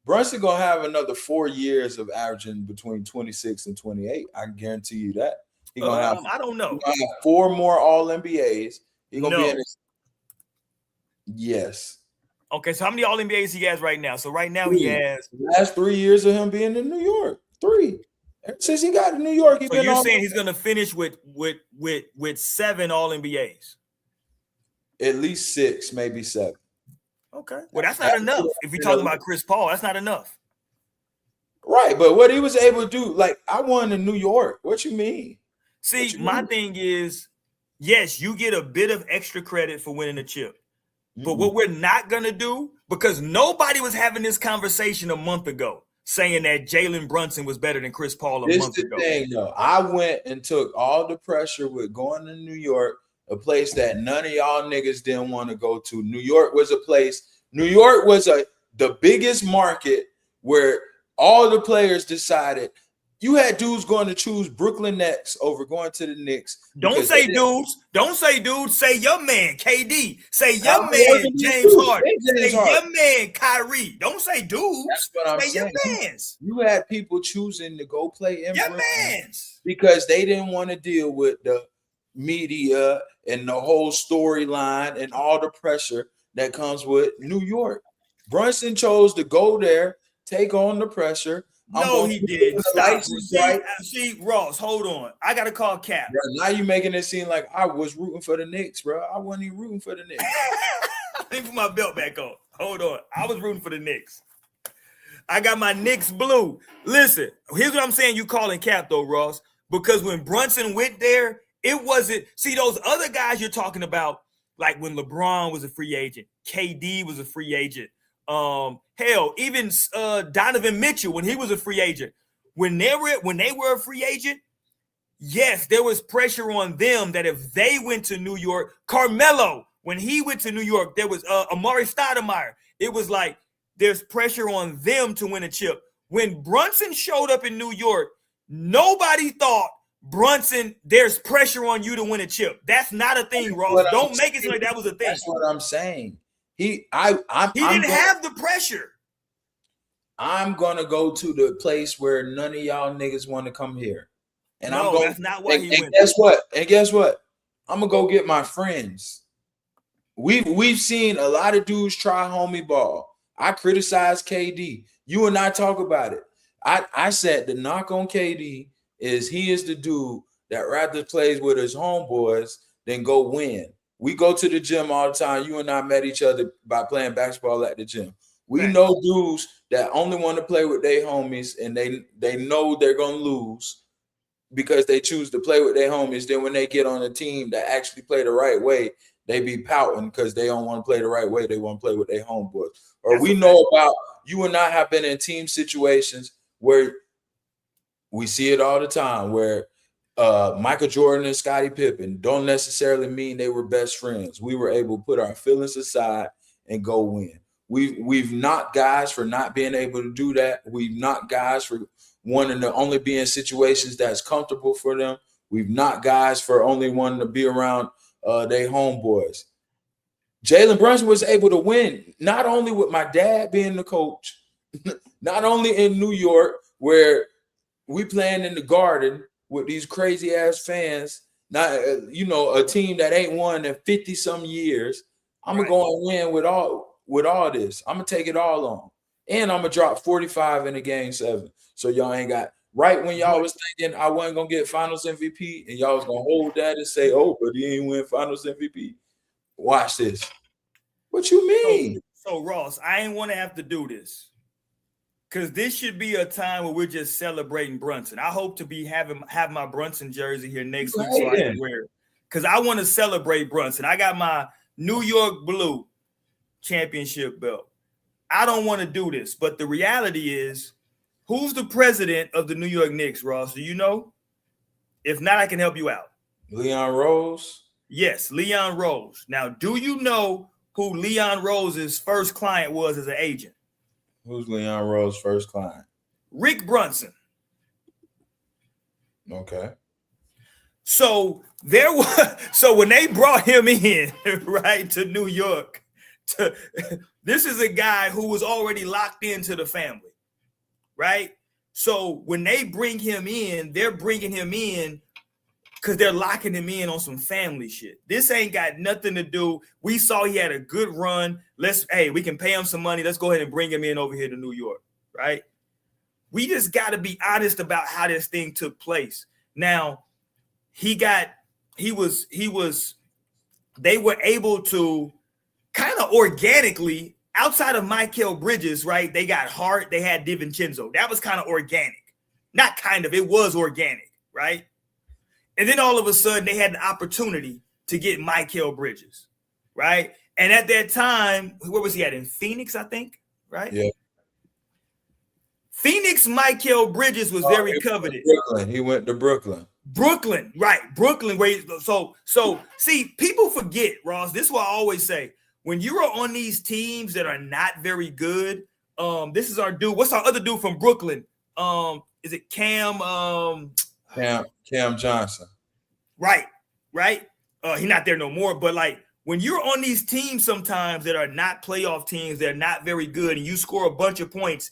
Brunson gonna have another 4 years of averaging between 26 and 28. I can guarantee you that. He gonna have. I don't know. He gonna have 4 more All NBAs. He gonna be in his. Yes. Okay, so how many All NBAs he has right now? So right now he has the last 3 years of him being in New York. 3. Ever since he got to New York, he So been you're on saying he's gonna finish with 7 All NBAs? at least 6, maybe 7. Okay. Well, that's not enough. If you're talking about Chris Paul, that's not enough. Right, but what he was able to do, like, I won in New York. What you mean? See, my thing is, yes, you get a bit of extra credit for winning the chip. But what we're not going to do, because nobody was having this conversation a month ago, saying that Jalen Brunson was better than Chris Paul a month ago. This is the thing, though. I went and took all the pressure with going to New York, a place that none of y'all niggas didn't want to go to. New York was the biggest market where all the players decided. You had dudes going to choose Brooklyn Nets over going to the Knicks. Don't say dudes. Don't say dudes. Say your man, KD. Say your man, James Harden. Say your man, Kyrie. Don't say dudes. That's what I'm saying. Your mans. You had people choosing to go play in your Brooklyn mans because they didn't want to deal with the media and the whole storyline and all the pressure that comes with New York. Brunson chose to go there, take on the pressure. No, he did. Stop. See, Ross, hold on. I got to call Cap. Bro, now you making it seem like I was rooting for the Knicks, bro. I wasn't even rooting for the Knicks. I need to put my belt back on. Hold on. I was rooting for the Knicks. I got my Knicks blue. Listen, here's what I'm saying. You calling Cap, though, Ross, because when Brunson went there, it wasn't. See, those other guys you're talking about, like when LeBron was a free agent, KD was a free agent. Hell, even Donovan Mitchell when he was a free agent, when they were a free agent, yes, there was pressure on them that if they went to New York, Carmelo, when he went to New York, there was Amari Stoudemire. It was like there's pressure on them to win a chip. When Brunson showed up in New York, nobody thought Brunson, there's pressure on you to win a chip. That's not a thing, Ross. Don't make it like that was a thing. That's what I'm saying. He didn't have the pressure. I'm gonna go to the place where none of y'all niggas want to come here. And no, that's not why he went. Guess what? I'm gonna go get my friends. We've seen a lot of dudes try homie ball. I criticize KD. You and I talk about it. I said the knock on KD is he is the dude that rather plays with his homeboys than go win. We go to the gym all the time. You and I met each other by playing basketball at the gym. We know dudes that only want to play with their homies and they know they're going to lose because they choose to play with their homies. Then when they get on a team that actually play the right way, they be pouting because they don't want to play the right way. They want to play with their homeboys. Or we know about you and I have been in team situations where we see it all the time where Michael Jordan and Scottie Pippen don't necessarily mean they were best friends. We were able to put our feelings aside and go win. We've knocked guys for not being able to do that. We've knocked guys for wanting to only be in situations that's comfortable for them. We've knocked guys for only wanting to be around their homeboys. Jalen Brunson was able to win, not only with my dad being the coach, not only in New York where we playing in the Garden with these crazy ass fans, not a team that ain't won in 50 some years. I'm gonna go and win with all this. I'm gonna take it all on, and I'm gonna drop 45 in the game 7. So y'all ain't got right when y'all was thinking I wasn't gonna get Finals MVP, and y'all was gonna hold that and say, "Oh, but he ain't win Finals MVP." Watch this. What you mean? So Ross, I ain't want to have to do this. Because this should be a time where we're just celebrating Brunson. I hope to have my Brunson jersey here next week so I can wear it. Because I want to celebrate Brunson. I got my New York Blue championship belt. I don't want to do this. But the reality is, who's the president of the New York Knicks, Ross? Do you know? If not, I can help you out. Leon Rose? Yes, Leon Rose. Now, do you know who Leon Rose's first client was as an agent? Who's Leon Rose's first client? Rick Brunson. Okay. So when they brought him in, right, to New York, this is a guy who was already locked into the family, right? So when they bring him in, they're bringing him in because they're locking him in on some family shit. This ain't got nothing to do. We saw he had a good run. We can pay him some money. Let's go ahead and bring him in over here to New York, right? we just got to be honest about how this thing took place. Now, they were able to kind of organically, outside of Mikal Bridges, right? They got Hart, they had DiVincenzo. That was kind of organic. Not kind of, it was organic, right? And then all of a sudden, they had an opportunity to get Mikal Bridges, right? And at that time, where was he at? In Phoenix, I think, right? Yeah. Phoenix Mikal Bridges was very coveted. He went to Brooklyn. Brooklyn, right? Brooklyn. So see, people forget, Ross. This is what I always say. When you are on these teams that are not very good, this is our dude. What's our other dude from Brooklyn? Is it Cam? Cam Johnson. Right. He's not there no more. But like when you're on these teams sometimes that are not playoff teams, they're not very good, and you score a bunch of points,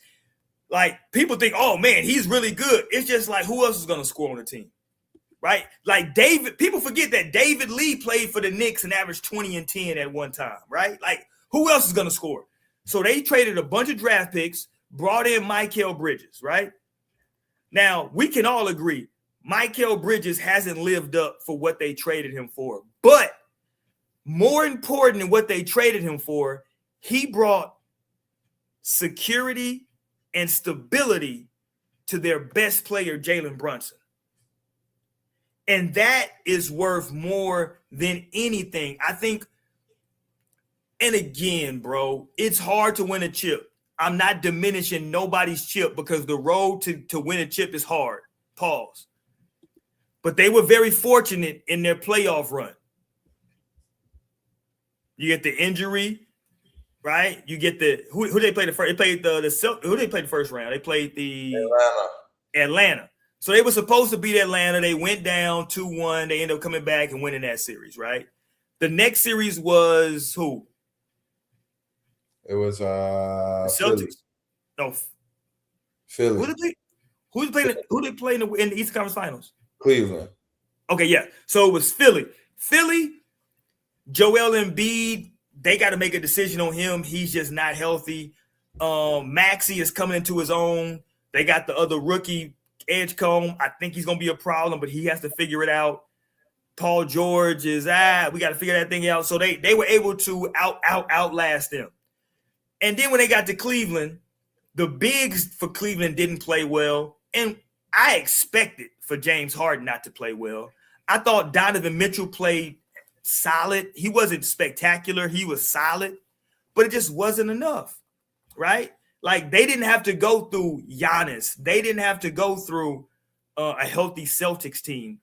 like people think, oh man, he's really good. It's just like, who else is going to score on the team? Right? Like people forget that David Lee played for the Knicks and averaged 20 and 10 at one time, right? Like who else is going to score? So they traded a bunch of draft picks, brought in Mikal Bridges, right? Now, we can all agree Mikal Bridges hasn't lived up for what they traded him for. But more important than what they traded him for, he brought security and stability to their best player, Jalen Brunson. And that is worth more than anything. I think, and again, bro, it's hard to win a chip. I'm not diminishing nobody's chip because the road to win a chip is hard. Pause. But they were very fortunate in their playoff run. You get the injury, right? You get the who they played the first. They played who they played the first round. They played the Atlanta. So they were supposed to beat Atlanta. They went down 2-1. They ended up coming back and winning that series, right? The next series was who? It was Celtics. Philly. No, Philly. Who they play in the Eastern Conference Finals? Cleveland. Okay, yeah. So it was Philly. Joel Embiid, they got to make a decision on him. He's just not healthy. Maxey is coming into his own. They got the other rookie, Edgecombe. I think he's going to be a problem, but he has to figure it out. Paul George is, we got to figure that thing out. So they were able to outlast them. And then when they got to Cleveland, the bigs for Cleveland didn't play well. And I expected for James Harden not to play well. I thought Donovan Mitchell played solid. He wasn't spectacular. He was solid, but it just wasn't enough, right? Like they didn't have to go through Giannis. They didn't have to go through a healthy Celtics team.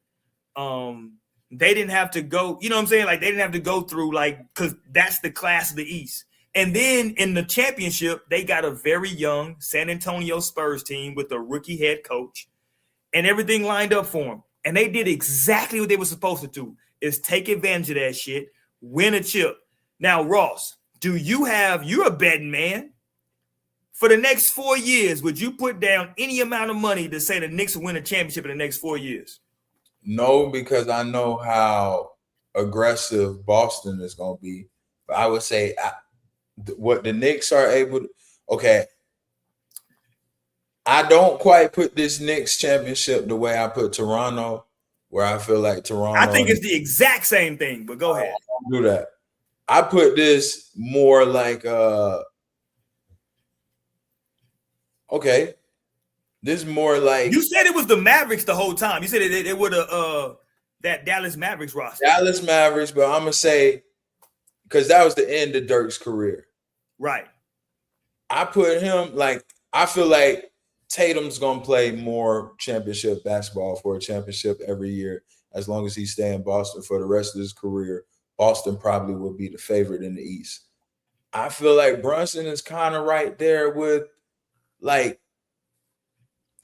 They didn't have to go, you know what I'm saying? Like they didn't have to go through because that's the class of the East. And then in the championship, they got a very young San Antonio Spurs team with a rookie head coach and everything lined up for them. And they did exactly what they were supposed to do, is take advantage of that shit, win a chip. Now, Ross, you're a betting man. For the next 4 years, would you put down any amount of money to say the Knicks will win a championship in the next 4 years? No, because I know how aggressive Boston is going to be. But I would say what the Knicks are able to – okay, I don't quite put this Knicks championship the way I put Toronto, where I feel like Toronto – I think it's the exact same thing, but go ahead. I don't do that. I put this more like okay. This is more like you said it was the Mavericks the whole time. You said it would that Dallas Mavericks roster. Dallas Mavericks, but I'm gonna say because that was the end of Dirk's career. Right. I put him I feel like Tatum's gonna play more championship basketball for a championship every year as long as he stays in Boston for the rest of his career. Boston probably will be the favorite in the East. I feel like Brunson is kind of right there with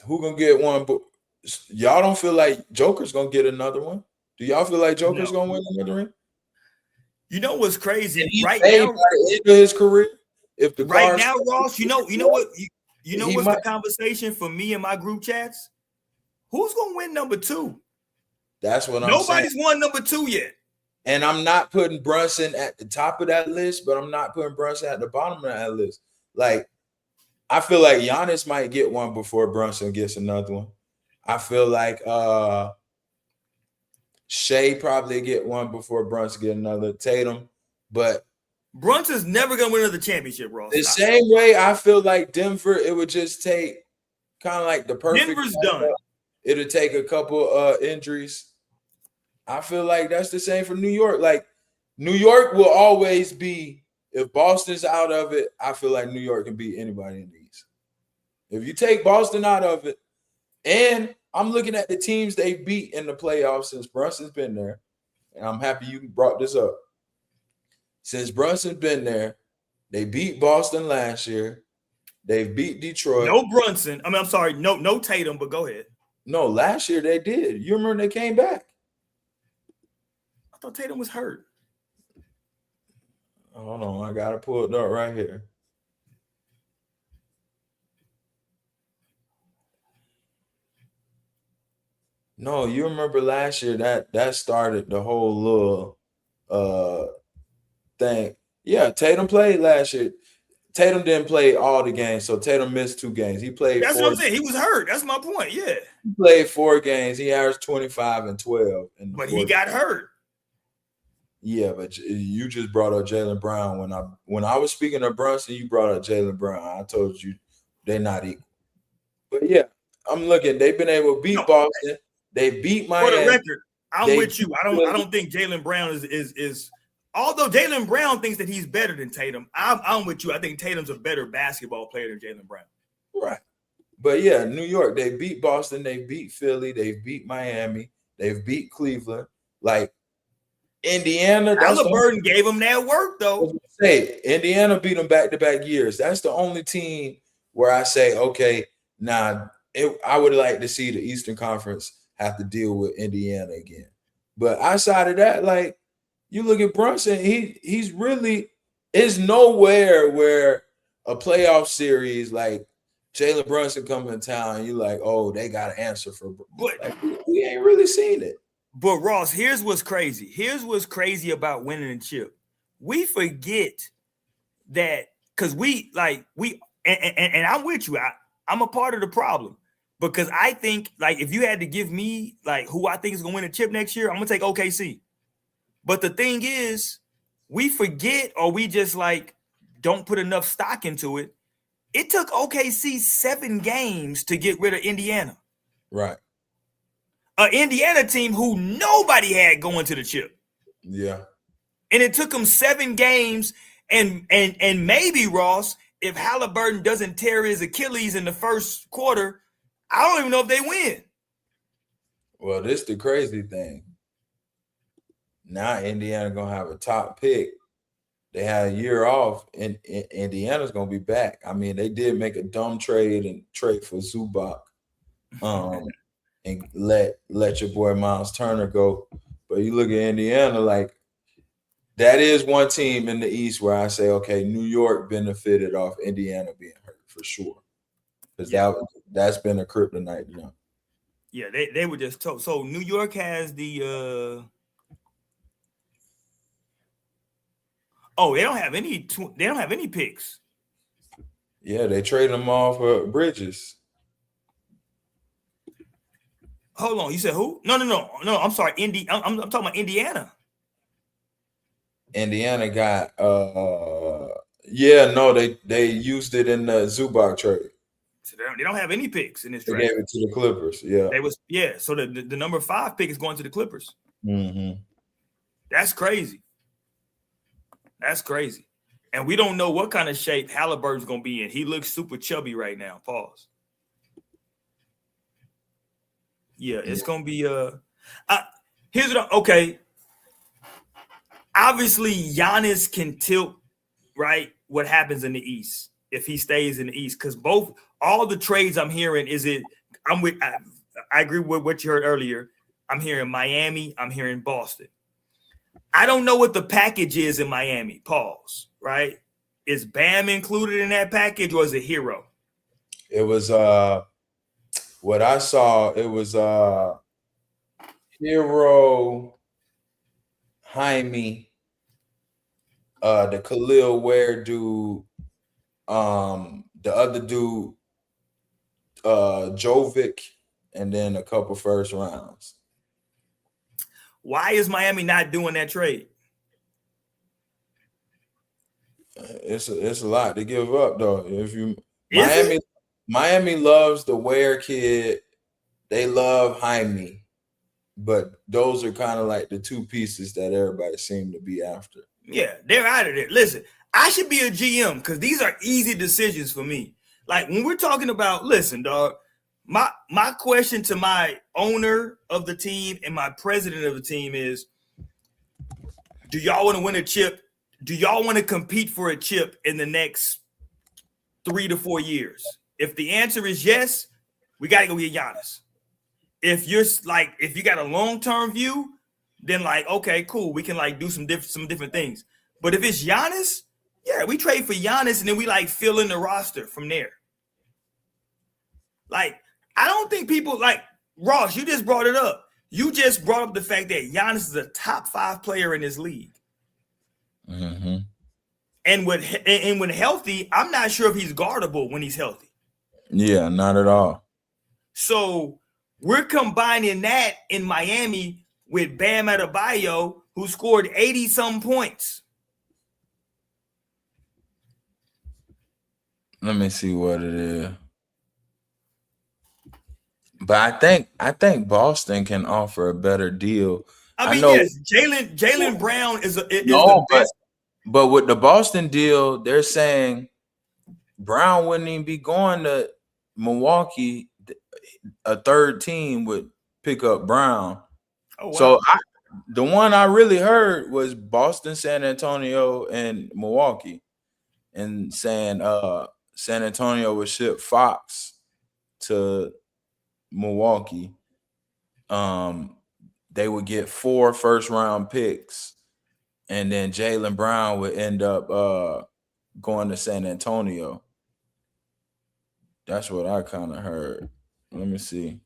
who gonna get one? But y'all don't feel like Joker's gonna get another one? Do y'all feel like Joker's gonna win another ring? You know what's crazy right now? By the end of his career, if the right now, Ross, you know what? You know what's the conversation for me and my group chats? Who's gonna win number 2? That's what I'm saying. Nobody's won number 2 yet. And I'm not putting Brunson at the top of that list, but I'm not putting Brunson at the bottom of that list. I feel like Giannis might get one before Brunson gets another one. I feel like Shea probably get one before Brunson get another. Tatum, but Brunson's never gonna win another championship, Ross. the same way I feel like Denver, it would just take kind of like the perfect. Denver's done. It'll take a couple injuries. I feel like that's the same for New York. Like New York will always be, if Boston's out of it, I feel like New York can beat anybody in the East. If you take Boston out of it, and I'm looking at the teams they beat in the playoffs since Brunson's been there, and I'm happy you brought this up. Since Brunson's been there, they beat Boston last year. They beat Detroit. No Brunson. I mean, I'm sorry, no Tatum, but go ahead. No, last year they did. You remember they came back? I thought Tatum was hurt. Hold on, I gotta pull it up right here. No, you remember last year that started the whole little thing. Yeah, Tatum played last year. Tatum didn't play all the games, so Tatum missed 2 games. He played. That's what I'm saying. He was hurt. That's my point. Yeah, he played 4 games. He averaged 25 and 12. But he got hurt. Yeah, but you just brought up Jaylen Brown. When I was speaking of Brunson, you brought up Jaylen Brown. I told you they're not equal. But yeah, I'm looking. They've been able to beat Boston. They beat Miami. For the record, I'm with you. I don't think Jaylen Brown is. Although Jaylen Brown thinks that he's better than Tatum, I'm with you. I think Tatum's a better basketball player than Jaylen Brown. Right. But yeah, New York, they beat Boston, they beat Philly, they beat Miami, they've beat Cleveland. Like Indiana. Halliburton gave them that work, though. Say Indiana beat them back-to-back years. That's the only team where I say, okay, I would like to see the Eastern Conference have to deal with Indiana again. But outside of that, like, you look at Brunson, he's really is nowhere where a playoff series like Jalen Brunson come in town and you're like, oh, they got an answer for. But like, we ain't really seen it. But Ross, here's what's crazy. Here's what's crazy about winning a chip. We forget that because and I'm with you. I'm a part of the problem because I think like if you had to give me like who I think is gonna win a chip next year, I'm gonna take OKC. But the thing is, we forget or we just like don't put enough stock into it. It took OKC 7 games to get rid of Indiana. Right. An Indiana team who nobody had going to the chip. Yeah. And it took them 7 games. And maybe, Ross, if Halliburton doesn't tear his Achilles in the first quarter, I don't even know if they win. Well, this is the crazy thing. Now Indiana going to have a top pick. They had a year off, and Indiana's going to be back. I mean, they did make a dumb trade and trade for Zubac and let your boy Miles Turner go. But you look at Indiana, like, that is one team in the East where I say, okay, New York benefited off Indiana being hurt for sure. Because that's been a kryptonite, you know. Yeah, they were just told. So New York has the they don't have any picks. Yeah, they traded them off for Bridges. Hold on, you said who? No. I'm sorry, I'm talking about Indiana. Indiana got they used it in the Zubac trade. So they don't have any picks in this draft. They gave it to the Clippers. Yeah, So the number 5 pick is going to the Clippers. Mm-hmm. That's crazy. And we don't know what kind of shape Halliburton's going to be in. He looks super chubby right now. Pause. Yeah, it's going to be here's what okay. Obviously, Giannis can tilt, right, what happens in the East if he stays in the East. Because all the trades I'm hearing I agree with what you heard earlier. I'm hearing Miami. I'm hearing Boston. I don't know what the package is in Miami. Pause. Right? Is Bam included in that package or is it Hero? It was what I saw. It was Hero, Jaime, the Khalil Ware dude, the other dude, Jovic, and then a couple first rounds. Why is Miami not doing that trade? It's a lot to give up though. If you Is it? Miami loves the Ware kid. They love Jaime, but those are kind of like the two pieces that everybody seem to be after. Yeah, they're out of there. Listen, I should be a GM because these are easy decisions for me. Like when we're talking about, listen, dog. My question to my owner of the team and my president of the team is, do y'all want to win a chip? Do y'all want to compete for a chip in the next 3 to 4 years? If the answer is yes, we got to go get Giannis. If you got a long-term view, then like, okay, cool, we can like do some different things. But if it's Giannis, yeah, we trade for Giannis and then we like fill in the roster from there. Like, I don't think people like Ross, you just brought it up. You just brought up the fact that Giannis is a top 5 player in this league. Mm-hmm. And when healthy, I'm not sure if he's guardable when he's healthy. Yeah, not at all. So we're combining that in Miami with Bam Adebayo, who scored 80-some points. Let me see what it is. But I think Boston can offer a better deal. I mean, know, yes, Jaylen Brown is the best. But with the Boston deal, they're saying Brown wouldn't even be going to Milwaukee. A third team would pick up Brown. Oh, wow. So the one I really heard was Boston, San Antonio, and Milwaukee, and saying San Antonio would ship Fox to Milwaukee. They would get 4 first-round picks, and then Jaylen Brown would end up going to San Antonio. That's what I kind of heard. Let me see.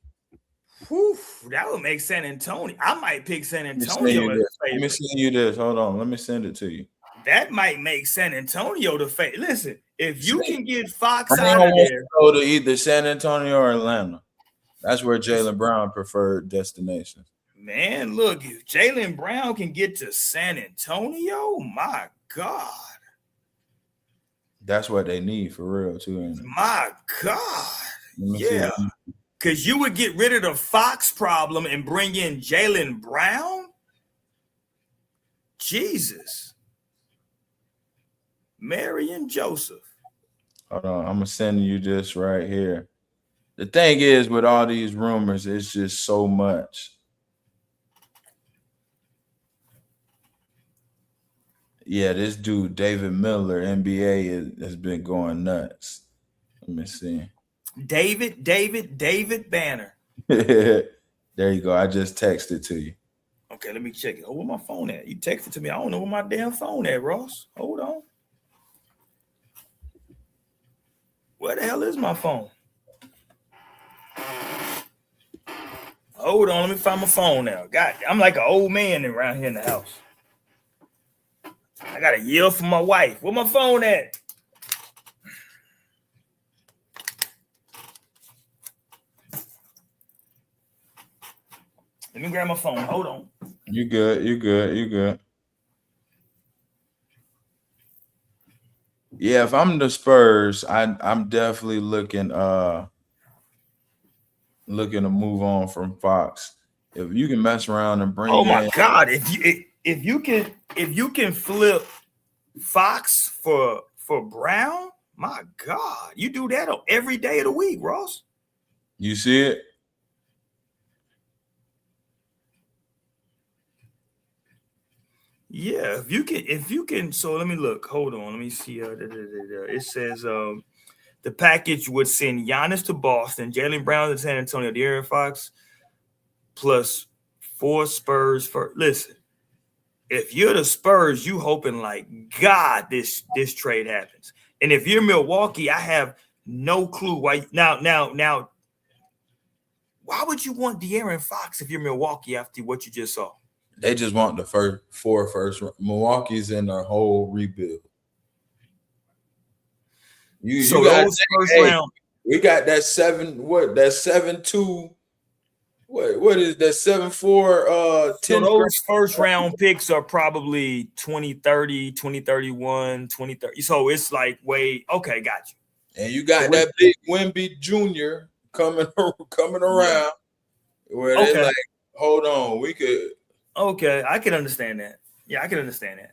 Whew, that would make San Antonio. I might pick San Antonio as a favorite. Let me send you this. Hold on. Let me send it to you. That might make San Antonio the favorite. Listen, if you can get Fox out of there, go to either San Antonio or Atlanta. That's where Jaylen Brown preferred destination. Man, look, if Jaylen Brown can get to San Antonio, my God. That's what they need for real, too. My God. Yeah. Because you would get rid of the Fox problem and bring in Jaylen Brown? Jesus. Mary and Joseph. Hold on. I'm going to send you this right here. The thing is, with all these rumors, it's just so much. Yeah, this dude, David Miller, NBA, has been going nuts. Let me see. David Banner. There you go. I just texted to you. Okay, let me check it. Oh, where my phone at? You texted to me. I don't know where my damn phone at, Ross. Hold on. Where the hell is my phone? Hold on, let me find my phone now. God, I'm like an old man around here in the house. I gotta yell for my wife. Where my phone at? Let me grab my phone. Hold on. You good. Yeah, if I'm the Spurs, I'm definitely looking to move on from Fox. If you can mess around and bring my God, if you can flip Fox for Brown, my God, you do that every day of the week, Ross. You see it? Yeah, if you can. So let me look. Hold on, let me see. It says the package would send Giannis to Boston, Jaylen Brown to San Antonio, De'Aaron Fox, plus 4 Spurs. Listen, if you're the Spurs, you hoping like God this trade happens. And if you're Milwaukee, I have no clue why. Now, why would you want De'Aaron Fox if you're Milwaukee after what you just saw? They just want the first 4 first. Milwaukee's in their whole rebuild. You So got those first hey, round. we got that 7-2. What is that 7-4 So 10th grade? those first round picks are probably 2030, 2031, 2030. So it's like way okay, got you. And you So got that big Wemby Jr. coming yeah. around where they Okay. like, hold on, we could Okay. I can understand that. Yeah, I can understand that.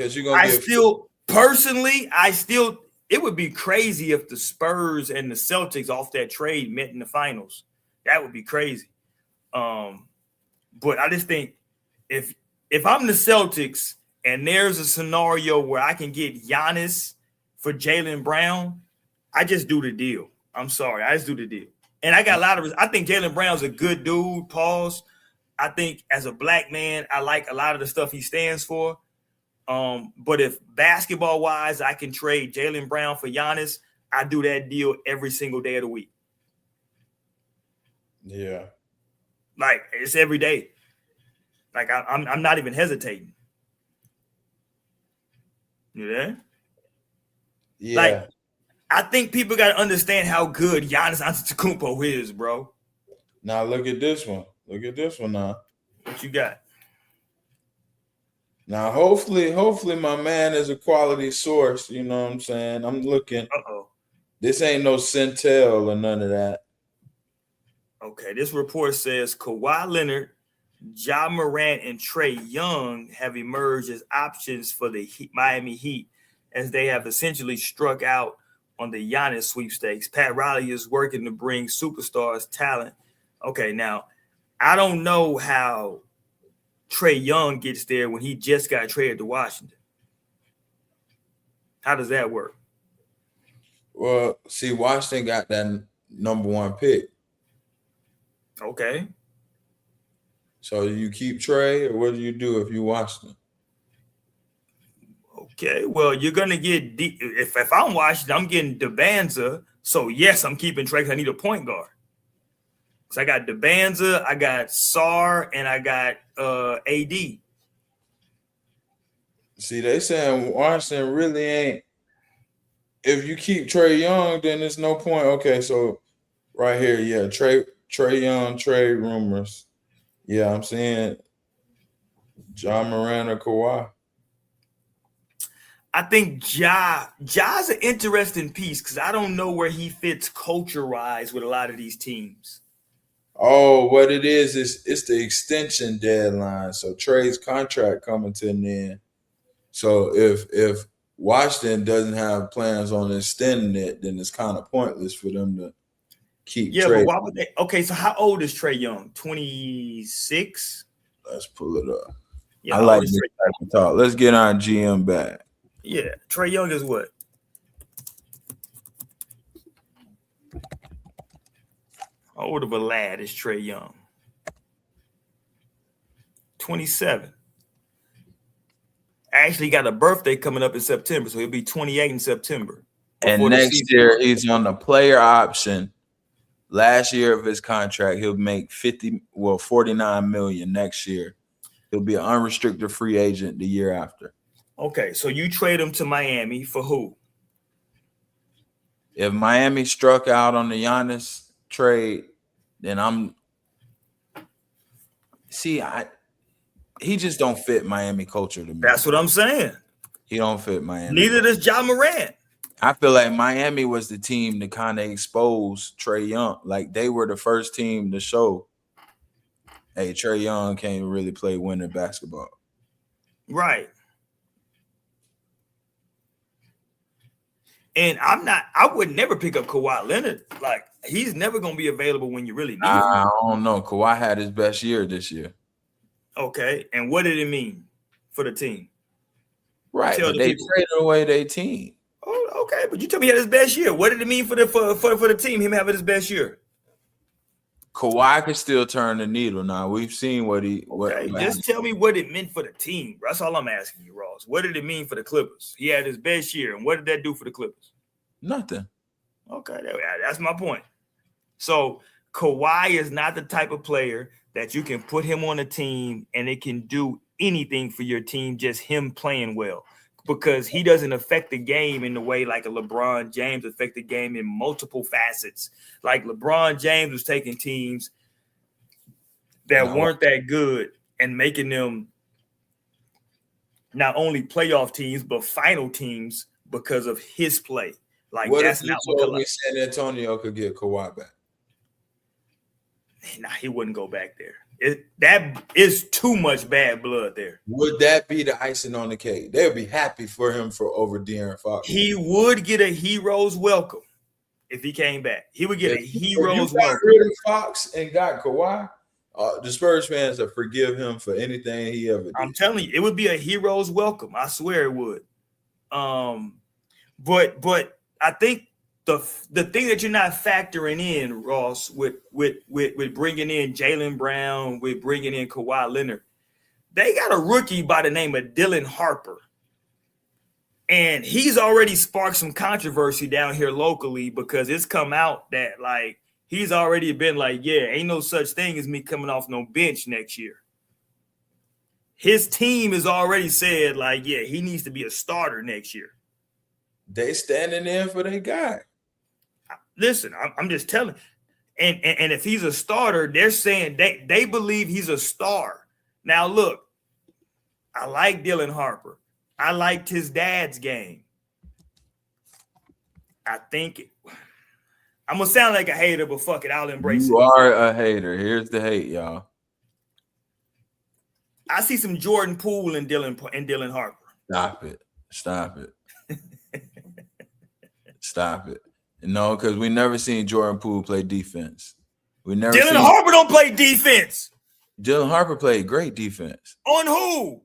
because you're gonna get It would be crazy if the Spurs and the Celtics off that trade met in the finals. That would be crazy. But I just think if I'm the Celtics and there's a scenario where I can get Giannis for Jaylen Brown, I just do the deal. I'm sorry, I just do the deal. And I got a lot of. I think Jaylen Brown's a good dude. Pause. I think as a black man, I like a lot of the stuff he stands for. But if basketball wise, I can trade Jaylen Brown for Giannis, I do that deal every single day of the week. yeah. Like it's every day. Like I'm not even hesitating. You know? Yeah. Like I think people got to understand how good Giannis Antetokounmpo is, bro. Now look at this one. Look at this one now. What you got? Now hopefully my man is a quality source. You know what I'm saying? I'm looking. Uh-oh. This ain't no Centel or none of that. Okay, this report says Kawhi Leonard, Ja Morant, and Trae Young have emerged as options for the Miami Heat as they have essentially struck out on the Giannis sweepstakes. Pat Riley is working to bring superstars talent. Okay, now I don't know how Trae Young gets there when he just got traded to Washington. How does that work? Well, see, Washington got that number 1 pick. Okay. So you keep Trae, or what do you do if you Washington? Okay, well, you're gonna get if I'm Washington, I'm getting Debanza. So yes, I'm keeping Trae. I need a point guard. So I got Debanza, I got Sar, and I got AD. See, they saying Washington really ain't. If you keep Trae Young, then there's no point. Okay, so right here, yeah, Trae Young trade rumors. Yeah, I'm seeing Ja Morant or Kawhi. I think Ja's an interesting piece because I don't know where he fits culture-wise with a lot of these teams. Oh, what it is it's the extension deadline. So Trae's contract coming to an end. So if Washington doesn't have plans on extending it, then it's kind of pointless for them to keep Yeah, but Trae. why would they? Okay, so how old is Trae Young? 26? Let's pull it up. Yeah, I how like old is this Trae? type of talk. Let's get our GM back. Yeah, Trae Young is what? How old of a lad is Trae Young? 27. Actually got a birthday coming up in September, so he'll be 28 in September. And next year he's on the player option. Last year of his contract, he'll make 49 million next year. He'll be an unrestricted free agent the year after. Okay, so you trade him to Miami for who? If Miami struck out on the Giannis trade, then he just don't fit Miami culture to me. That's what I'm saying. He don't fit Miami. Neither does Ja Morant. I feel like Miami was the team to kind of expose Trae Young. Like they were the first team to show, hey, Trae Young can't really play winning basketball. Right. And I would never pick up Kawhi Leonard. Like, he's never going to be available when you really need him. I don't know. Kawhi had his best year this year. Okay. And what did it mean for the team? Right. But they traded away their team. Oh, okay. But you told me he had his best year. What did it mean for the team, him having his best year? Kawhi can still turn the needle now. We've seen what just tell me what it meant for the team. That's all I'm asking you, Ross. What did it mean for the Clippers? He had his best year, and what did that do for the Clippers? Nothing. Okay, that's my point. So Kawhi is not the type of player that you can put him on a team and it can do anything for your team, just him playing well. because he doesn't affect the game in the way like a LeBron James affect the game in multiple facets. Like LeBron James was taking teams that weren't that good and making them not only playoff teams but final teams because of his play. Like what that's if you not what told me San Antonio could get Kawhi back? Nah, he wouldn't go back there. That is too much bad blood there. Would that be the icing on the cake? They'd be happy for him for over De'Aaron Fox. He would get a hero's welcome if he came back. He would get a hero's welcome. Rid of Fox and got Kawhi. The Spurs fans will forgive him for anything he ever did. I'm telling you, it would be a hero's welcome. I swear it would. But I think the thing that you're not factoring in, Ross, with bringing in Jaylen Brown, with bringing in Kawhi Leonard, they got a rookie by the name of Dylan Harper. And he's already sparked some controversy down here locally because it's come out that, like, he's already been like, yeah, ain't no such thing as me coming off no bench next year. His team has already said, like, yeah, he needs to be a starter next year. They standing in for their guy. Listen, I'm just telling. And if he's a starter, they're saying they believe he's a star. Now, look, I like Dylan Harper. I liked his dad's game. I think I'm going to sound like a hater, but fuck it, I'll embrace it. You are a hater. Here's the hate, y'all. I see some Jordan Poole in Dylan Harper. Stop it. Stop it. No, because we never seen Jordan Poole play defense. Dylan Harper don't play defense. Dylan Harper played great defense. On who?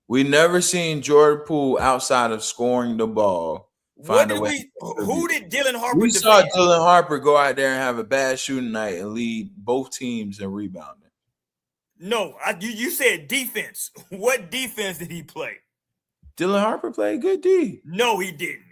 We never seen Jordan Poole outside of scoring the ball. Who did Dylan Harper We defend? saw Dylan Harper go out there and have a bad shooting night and lead both teams in rebounding. No, you said defense. What defense did he play? Dylan Harper played good D. No, he didn't.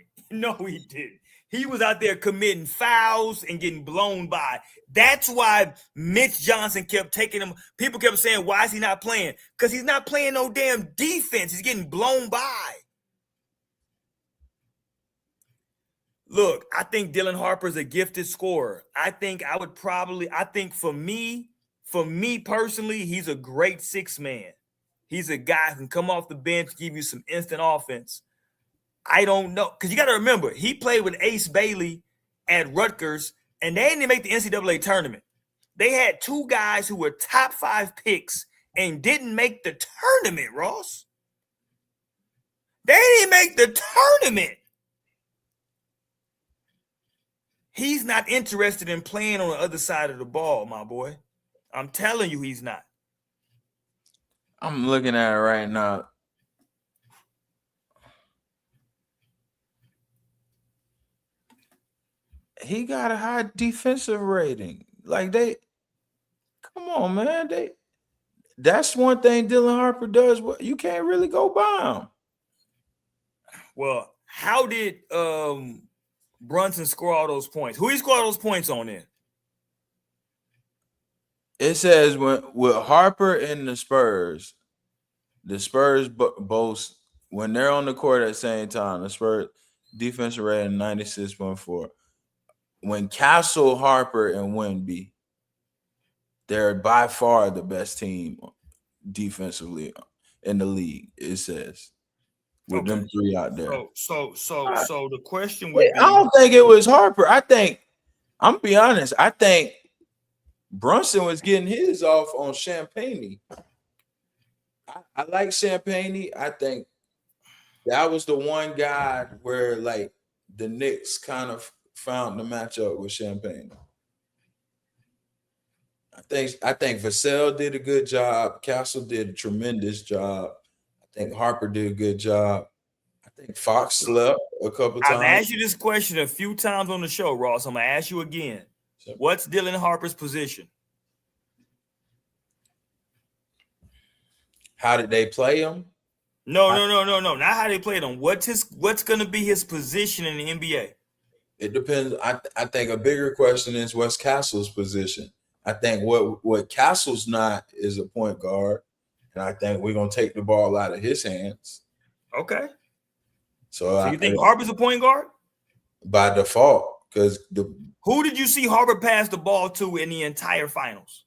He was out there committing fouls and getting blown by. That's why Mitch Johnson kept taking him. People kept saying, why is he not playing? Because he's not playing no damn defense. He's getting blown by. Look, I think Dylan Harper's a gifted scorer. I think for me personally, he's a great six man. He's a guy who can come off the bench, give you some instant offense. I don't know. Because you got to remember, he played with Ace Bailey at Rutgers, and they didn't make the NCAA tournament. They had two guys who were top 5 picks and didn't make the tournament, Ross. They didn't make the tournament. He's not interested in playing on the other side of the ball, my boy. I'm telling you he's not. I'm looking at it right now. He got a high defensive rating. Like come on, man. That's one thing Dylan Harper does. You can't really go by him. Well, how did Brunson score all those points? Who he scored all those points on then? It says with Harper and the Spurs boast when they're on the court at the same time. The Spurs defensive rating 96.4. When Castle, Harper, and Wemby, they're by far the best team defensively in the league. It says with them three out there. So the question would be, I don't think it was Harper. I'm gonna be honest. I think Brunson was getting his off on Champagne. I like Champagne. I think that was the one guy where like the Knicks kind of found the matchup with Champagne. I think Vassell did a good job. Castle did a tremendous job. I think Harper did a good job. I think Fox slept a couple times. I've asked you this question a few times on the show, Ross. I'm gonna ask you again. What's Dylan Harper's position? How did they play him? No. Not how they played him. What's gonna be his position in the NBA? It depends. I think a bigger question is what's Castle's position. I think what Castle's not is a point guard, and I think we're gonna take the ball out of his hands. Okay. So you think Harper's a point guard? By default, because who did you see Harper pass the ball to in the entire finals?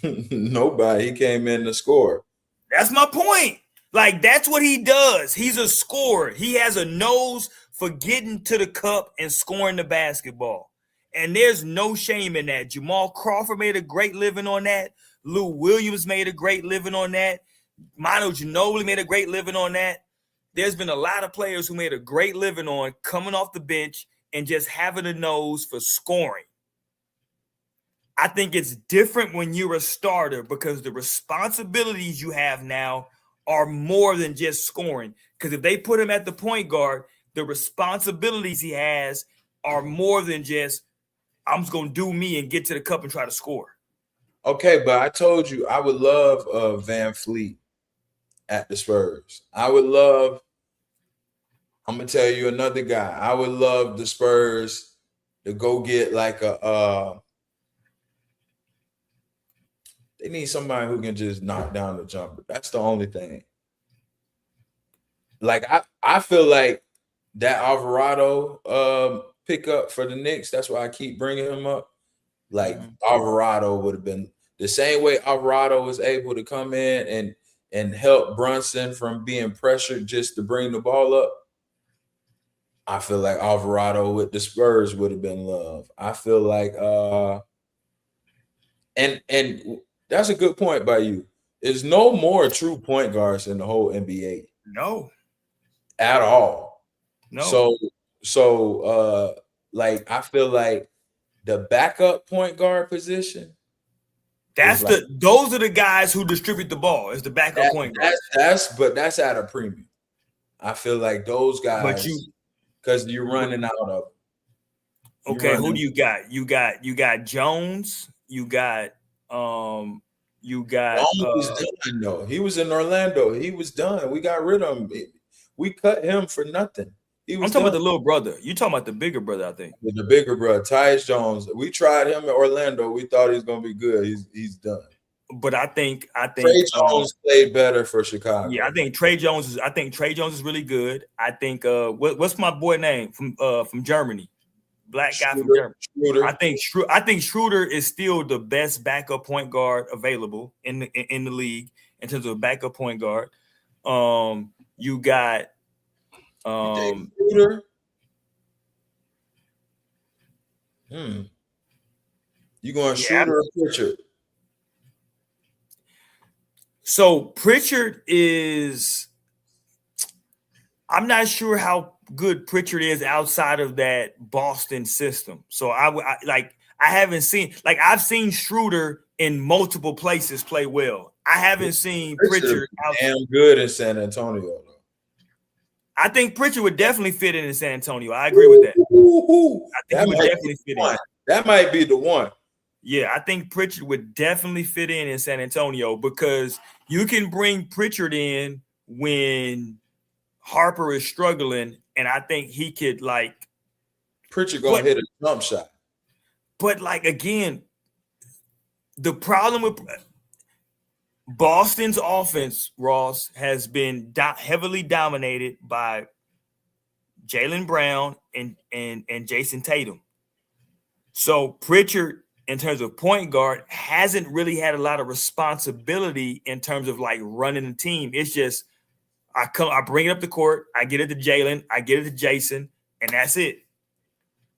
Nobody. He came in to score. That's my point. Like, that's what he does. He's a scorer. He has a nose for getting to the cup and scoring the basketball. And there's no shame in that. Jamal Crawford made a great living on that. Lou Williams made a great living on that. Manu Ginobili made a great living on that. There's been a lot of players who made a great living on coming off the bench and just having a nose for scoring. I think it's different when you're a starter because the responsibilities you have now are more than just scoring. Because if they put him at the point guard, the responsibilities he has are more than just, I'm just going to do me and get to the cup and try to score. Okay, but I told you I would love Van Fleet at the Spurs. I'm going to tell you another guy. I would love the Spurs to go get like they need somebody who can just knock down the jumper. That's the only thing. Like, I feel like that Alvarado pickup for the Knicks, that's why I keep bringing him up. Like, Alvarado would have been the same way Alvarado was able to come in and help Brunson from being pressured just to bring the ball up. I feel like Alvarado with the Spurs would have been love. I feel like and that's a good point by you. There's no more true point guards in the whole NBA. No. At all. No. So like I feel like the backup point guard position. Those are the guys who distribute the ball as the backup point guard. That's at a premium. I feel like those guys, because you're running out of. Okay, who do you got? You got Jones. You got. Jones was done though. He was in Orlando. He was done. We got rid of him. We cut him for nothing. I'm talking about the little brother. You talking about the bigger brother, I think. The bigger brother, Tyus Jones. We tried him in Orlando. We thought he was gonna be good. He's done. But I think Trey Jones played better for Chicago. Yeah, I think Trey Jones is really good. I think what's my boy name from Germany? Black guy from Germany. Schroeder. I think Schroeder is still the best backup point guard available in the league in terms of a backup point guard. You got Schroeder. You going Schroeder or Pritchard? So Pritchard is, I'm not sure how good Pritchard is outside of that Boston system. So I've seen Schroeder in multiple places play well. I haven't seen Pritchard damn good in San Antonio though. I think Pritchard would definitely fit in San Antonio. I agree with that. I think he would definitely fit in. That might be the one. Yeah, I think Pritchard would definitely fit in San Antonio because you can bring Pritchard in when Harper is struggling, and I think he could Pritchard gonna hit a jump shot. But again, the problem with Boston's offense, Ross, has been heavily dominated by Jaylen Brown and Jason Tatum. So Pritchard, in terms of point guard, hasn't really had a lot of responsibility in terms of running the team. It's just I bring it up the court, I get it to Jaylen, I get it to Jason, and that's it.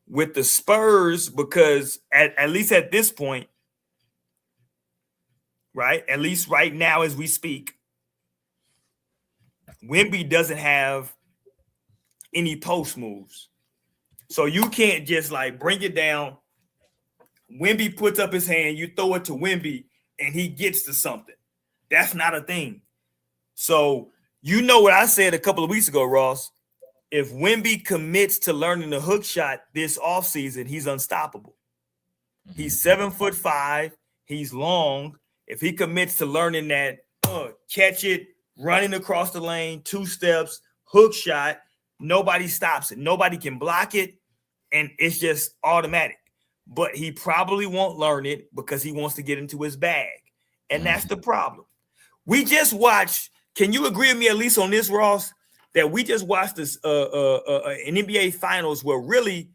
With the Spurs, because at least at this point, right? At least right now as we speak, Wemby doesn't have any post moves. So you can't just bring it down. Wemby puts up his hand, you throw it to Wemby, and he gets to something. That's not a thing. So you know what I said a couple of weeks ago, Ross. If Wemby commits to learning the hook shot this offseason, he's unstoppable. He's 7'5". He's long. If he commits to learning that catch it, running across the lane, 2 steps, hook shot, nobody stops it. Nobody can block it, and it's just automatic. But he probably won't learn it because he wants to get into his bag. And that's the problem. We just watched, can you agree with me at least on this, Ross, that we just watched this an NBA Finals where really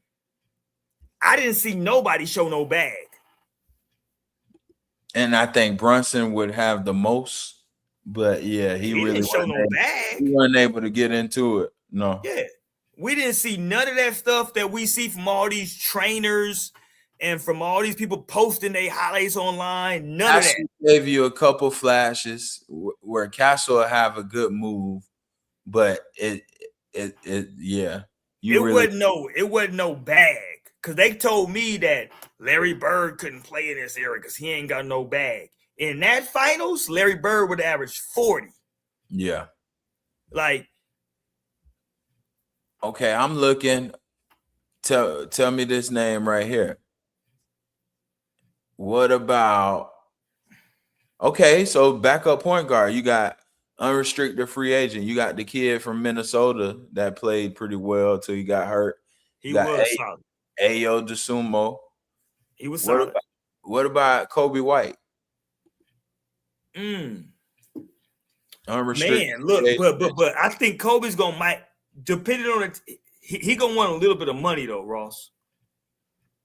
I didn't see nobody show no bag. And I think Brunson would have the most, but yeah, he really didn't show no bag. He wasn't able to get into it. No. Yeah. We didn't see none of that stuff that we see from all these trainers and from all these people posting their highlights online. None of that. Gave you a couple flashes where Castle will have a good move, but it wasn't no bag. Because they told me that Larry Bird couldn't play in this era because he ain't got no bag. In that finals, Larry Bird would average 40. Yeah. Like, okay, I'm looking. Tell me this name right here. What about? Okay, so backup point guard. You got unrestricted free agent. You got the kid from Minnesota that played pretty well till he got hurt. He was solid. Ayo DeSumo. He was solid. What about Kobe White? Unrestricted. Man, look, but I think Kobe's might depending on it. He gonna want a little bit of money though, Ross.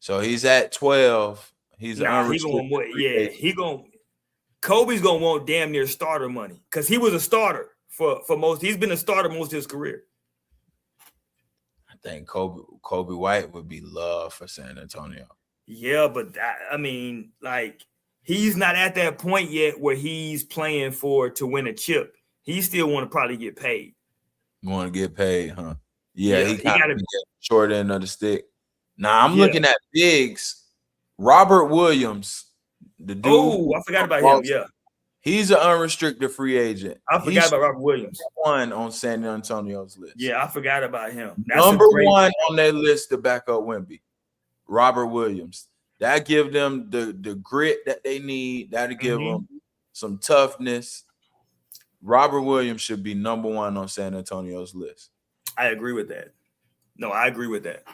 So he's at 12. He's unrestricted. Kobe's gonna want damn near starter money because he was a starter for most. He's been a starter most of his career. I think Kobe White would be loved for San Antonio. Yeah, but I mean, like, he's not at that point yet where he's playing to win a chip. He still want to probably get paid. Want to get paid, huh? Yeah, he got to be short end of the stick. Now I'm looking at bigs. Robert Williams, the dude. Oh, I forgot about him. Yeah, he's an unrestricted free agent. I forgot about Robert Williams. One on San Antonio's list. Yeah, I forgot about him. That's number one on their list to back up Wemby. Robert Williams. That give them the grit that they need. That'll give them some toughness. Robert Williams should be number one on San Antonio's list. I agree with that. No, I agree with that.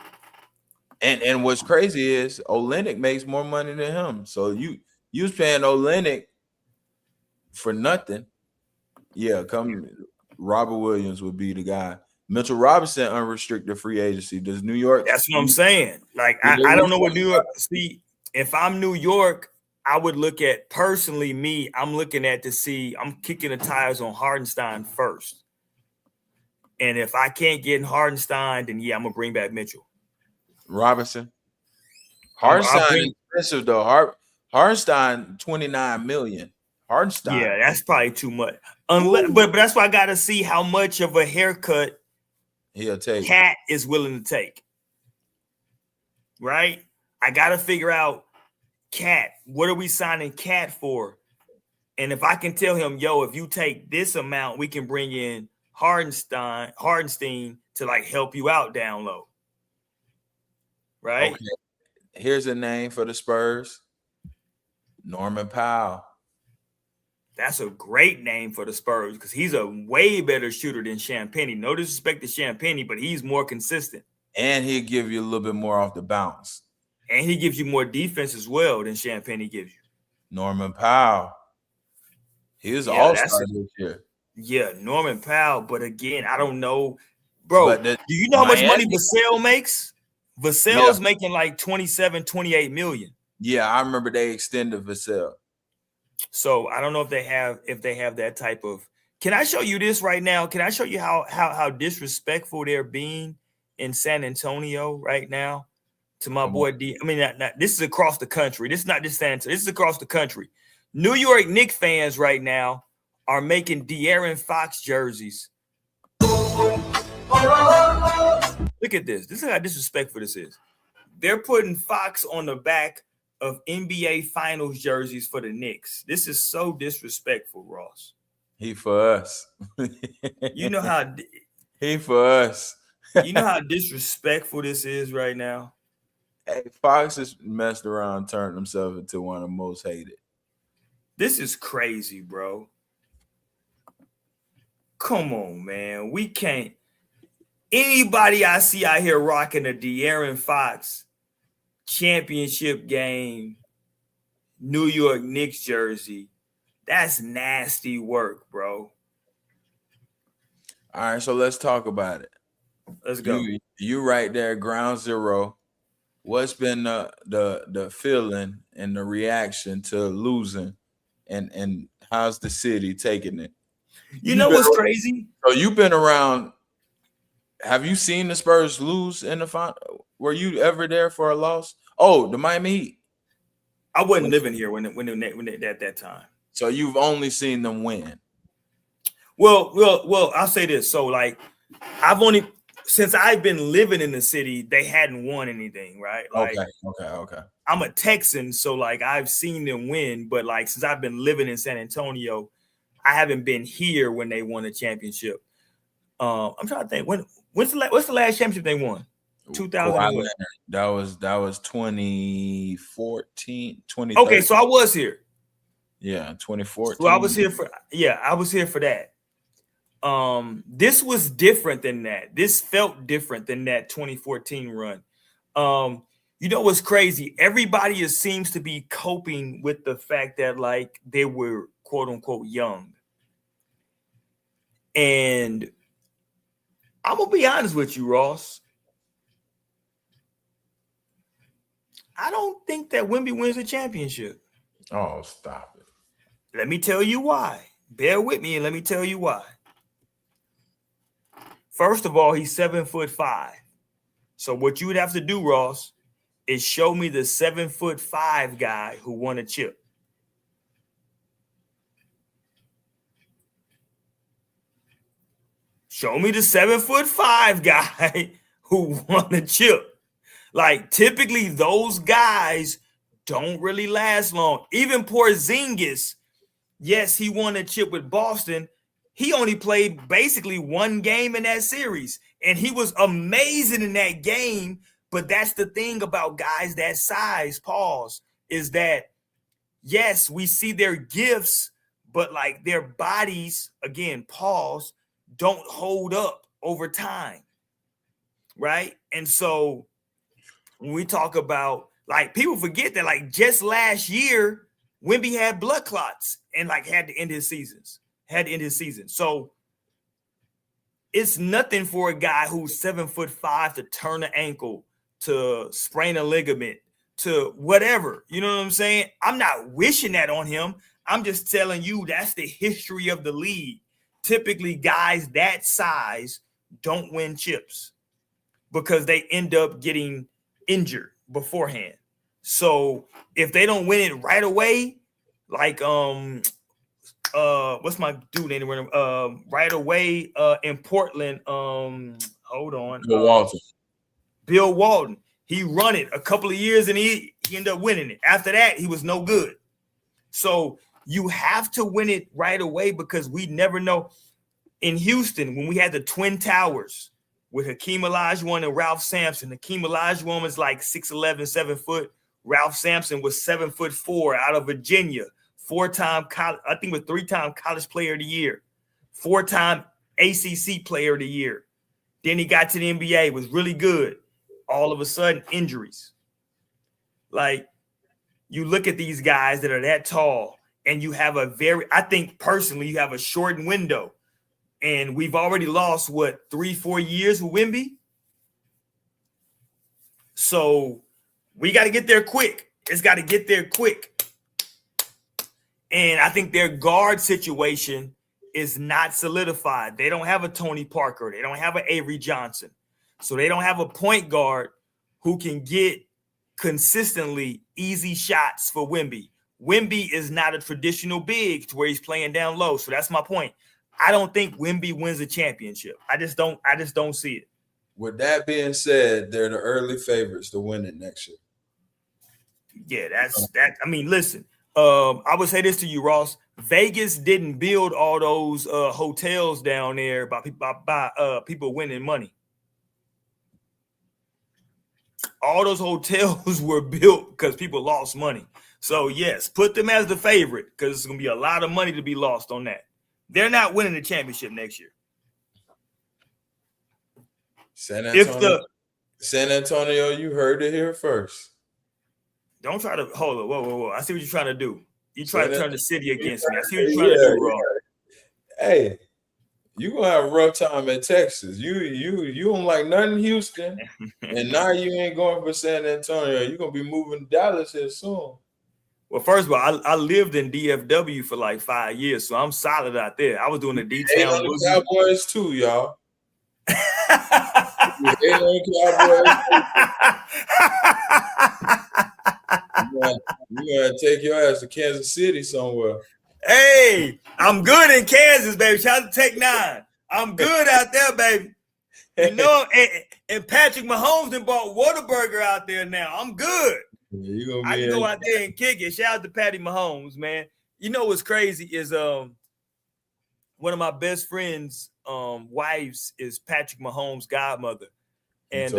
And what's crazy is Olynyk makes more money than him. So you was paying Olynyk for nothing. Yeah, Robert Williams would be the guy. Mitchell Robinson, unrestricted free agency. Does New York? That's what I'm saying. Like, I don't know what New York. See, if I'm New York, I would look at personally me. I'm looking at to see. I'm kicking the tires on Hardenstein first. And if I can't get Hardenstein, then I'm gonna bring back Mitchell Robinson. Hardenstein expensive though. Hardenstein $29 million. Hardenstein. Yeah, that's probably too much. But that's why I got to see how much of a haircut he'll take. Cat is willing to take. Right? I got to figure out Cat. What are we signing Cat for? And if I can tell him, yo, if you take this amount, we can bring in Hardenstein to like help you out down low. Right? Okay. Here's a name for the Spurs. Norman Powell. That's a great name for the Spurs because he's a way better shooter than Champagnie. No disrespect to Champagnie, but he's more consistent. And he'll give you a little bit more off the bounce. And he gives you more defense as well than Champagnie gives you. Norman Powell. He was all-star this year. Yeah, Norman Powell. But again, I don't know. Bro, do you know how much money Vassell makes? Vassell's making like 27, 28 million. Yeah, I remember they extended Vassell. So I don't know if they have that type of. Can I show you this right now? Can I show you how disrespectful they're being in San Antonio right now to my boy D? I mean, this is across the country. This is not just San Antonio. This is across the country. New York Knicks fans right now are making De'Aaron Fox jerseys. Look at this. This is how disrespectful this is. They're putting Fox on the back of NBA Finals jerseys for the Knicks. This is so disrespectful, Ross. He for us. You know how he for us. You know how disrespectful this is right now. Hey, Fox has messed around, turned himself into one of the most hated. This is crazy, bro. Come on, man. We can't. Anybody I see out here rocking a De'Aaron Fox championship game New York Knicks jersey, that's nasty work, bro. All right, so let's talk about it. Let's go. You right there, ground zero. What's been the feeling and the reaction to losing, and how's the city taking it? You You've know been what's crazy? so you've been around. Have you seen the Spurs lose in the final? Were you ever there for a loss? Oh, the Miami Heat. I wasn't living here when at that time. So you've only seen them win. Well. I'll say this. So like, I've only since I've been living in the city, they hadn't won anything, right? Like, Okay. I'm a Texan, so like I've seen them win, but like since I've been living in San Antonio, I haven't been here when they won a championship. I'm trying to think what's the last championship they won? 2000. That was 2014, Okay, so I was here. Yeah, 2014. So I was here for that. This was different than that. This felt different than that 2014 run. You know what's crazy? Everybody seems to be coping with the fact that like they were quote unquote young. And I'm gonna be honest with you, Ross. I don't think that Wemby wins a championship. Oh, stop it. Let me tell you why. Bear with me and let me tell you why. First of all, he's 7'5". So what you would have to do, Ross, is show me the 7'5" guy who won a chip. Show me the 7'5" guy who won a chip. Like typically those guys don't really last long. Even Porzingis, yes, he won a chip with Boston. He only played basically one game in that series, and he was amazing in that game. But that's the thing about guys that size, pause, is that, yes, we see their gifts, but like their bodies, again, pause, don't hold up over time, right? And so when we talk about, like, people forget that, like, just last year, Wemby had blood clots and, like, had to end his season. So it's nothing for a guy who's 7'5" to turn an ankle, to sprain a ligament, to whatever. You know what I'm saying? I'm not wishing that on him. I'm just telling you that's the history of the league. Typically, guys that size don't win chips because they end up getting injured beforehand. So if they don't win it right away, like what's my dude name? Right away in Portland. Hold on. Bill Walton. He run it a couple of years and he ended up winning it. After that, he was no good. So you have to win it right away because we never know. In Houston, when we had the Twin Towers with Hakeem Olajuwon and Ralph Sampson, Hakeem Olajuwon was like 6'11", 7 foot. Ralph Sampson was 7'4" out of Virginia. 4-time, I think, was 3-time college player of the year, 4-time ACC player of the year. Then he got to the NBA, was really good. All of a sudden, injuries. Like, you look at these guys that are that tall, and you have I think personally, you have a shortened window. And we've already lost, 3-4 years with Wemby? So we got to get there quick. It's got to get there quick. And I think their guard situation is not solidified. They don't have a Tony Parker. They don't have an Avery Johnson. So they don't have a point guard who can get consistently easy shots for Wemby. Wemby is not a traditional big to where he's playing down low. So that's my point. I don't think Wemby wins a championship. I just don't see it. With that being said, they're the early favorites to win it next year. Yeah, that's that. I mean, listen, I would say this to you, Ross. Vegas didn't build all those hotels down there by people winning money. All those hotels were built because people lost money. So yes, put them as the favorite because it's gonna be a lot of money to be lost on that. They're not winning the championship next year. San Antonio, you heard it here first. Don't try to hold it. Whoa. I see what you're trying to do. You try to turn the city against me. I see what you're trying to do, bro. Hey, You gonna have a rough time in Texas. You don't like nothing in Houston, and now you ain't going for San Antonio. You're gonna be moving to Dallas here soon. Well, first of all, I lived in DFW for like 5 years, so I'm solid out there. I was doing the Hate D-Town on the boogie. Cowboys too, y'all. You hate on the Cowboys. You gotta take your ass to Kansas City somewhere. Hey, I'm good in Kansas, baby. Shout out to Tech 9. I'm good out there, baby. You know, and Patrick Mahomes done bought Whataburger out there now. I'm good. Yeah, I can go out there and kick it. Shout out to Patty Mahomes, man. You know what's crazy is one of my best friends' wives is Patrick Mahomes' godmother. And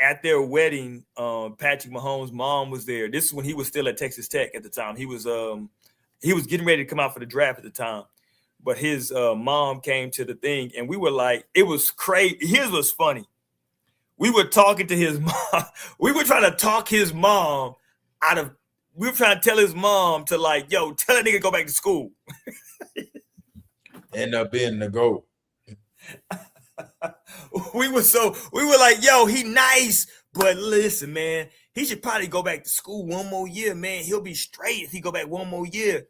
at their wedding, Patrick Mahomes' mom was there. This is when he was still at Texas Tech at the time. He was getting ready to come out for the draft at the time. But his mom came to the thing, and we were like, it was crazy. Here's what's funny. We were talking to his mom. We were trying to talk his mom out of, we were trying to tell his mom to like, yo, tell that nigga to go back to school. End up being the GOAT. We were like, yo, he nice, but listen, man, he should probably go back to school one more year, man. He'll be straight if he go back one more year.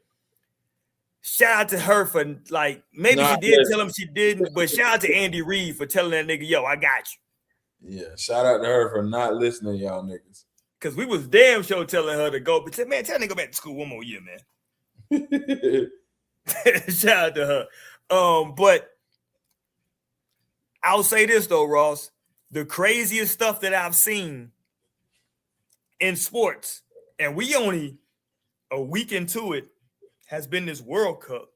Shout out to her for like, maybe she did tell him she didn't, but shout out to Andy Reid for telling that nigga, yo, I got you. Yeah, shout out to her for not listening, y'all niggas. Because we was damn sure telling her to go, but man, tell her to go back to school one more year, man. Shout out to her. But I'll say this though, Ross, the craziest stuff that I've seen in sports, and we only a week into it, has been this World Cup.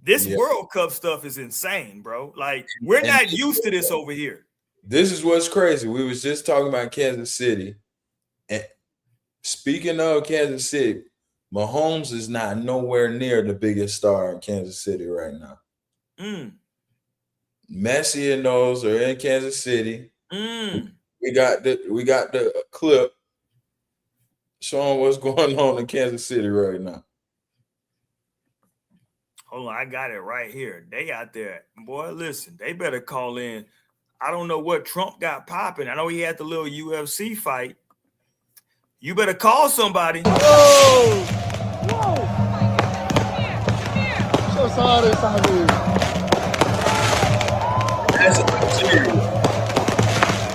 This World Cup stuff is insane, bro. Like, we're not used to this over here. This is what's crazy. We was just talking about Kansas City. And speaking of Kansas City, Mahomes is not nowhere near the biggest star in Kansas City right now. Messi and those are in Kansas City. We got the clip showing what's going on in Kansas City right now. Hold on, I got it right here. They out there. Boy, listen, they better call in. I don't know what Trump got popping. I know he had the little UFC fight. You better call somebody. Whoa! So sorry,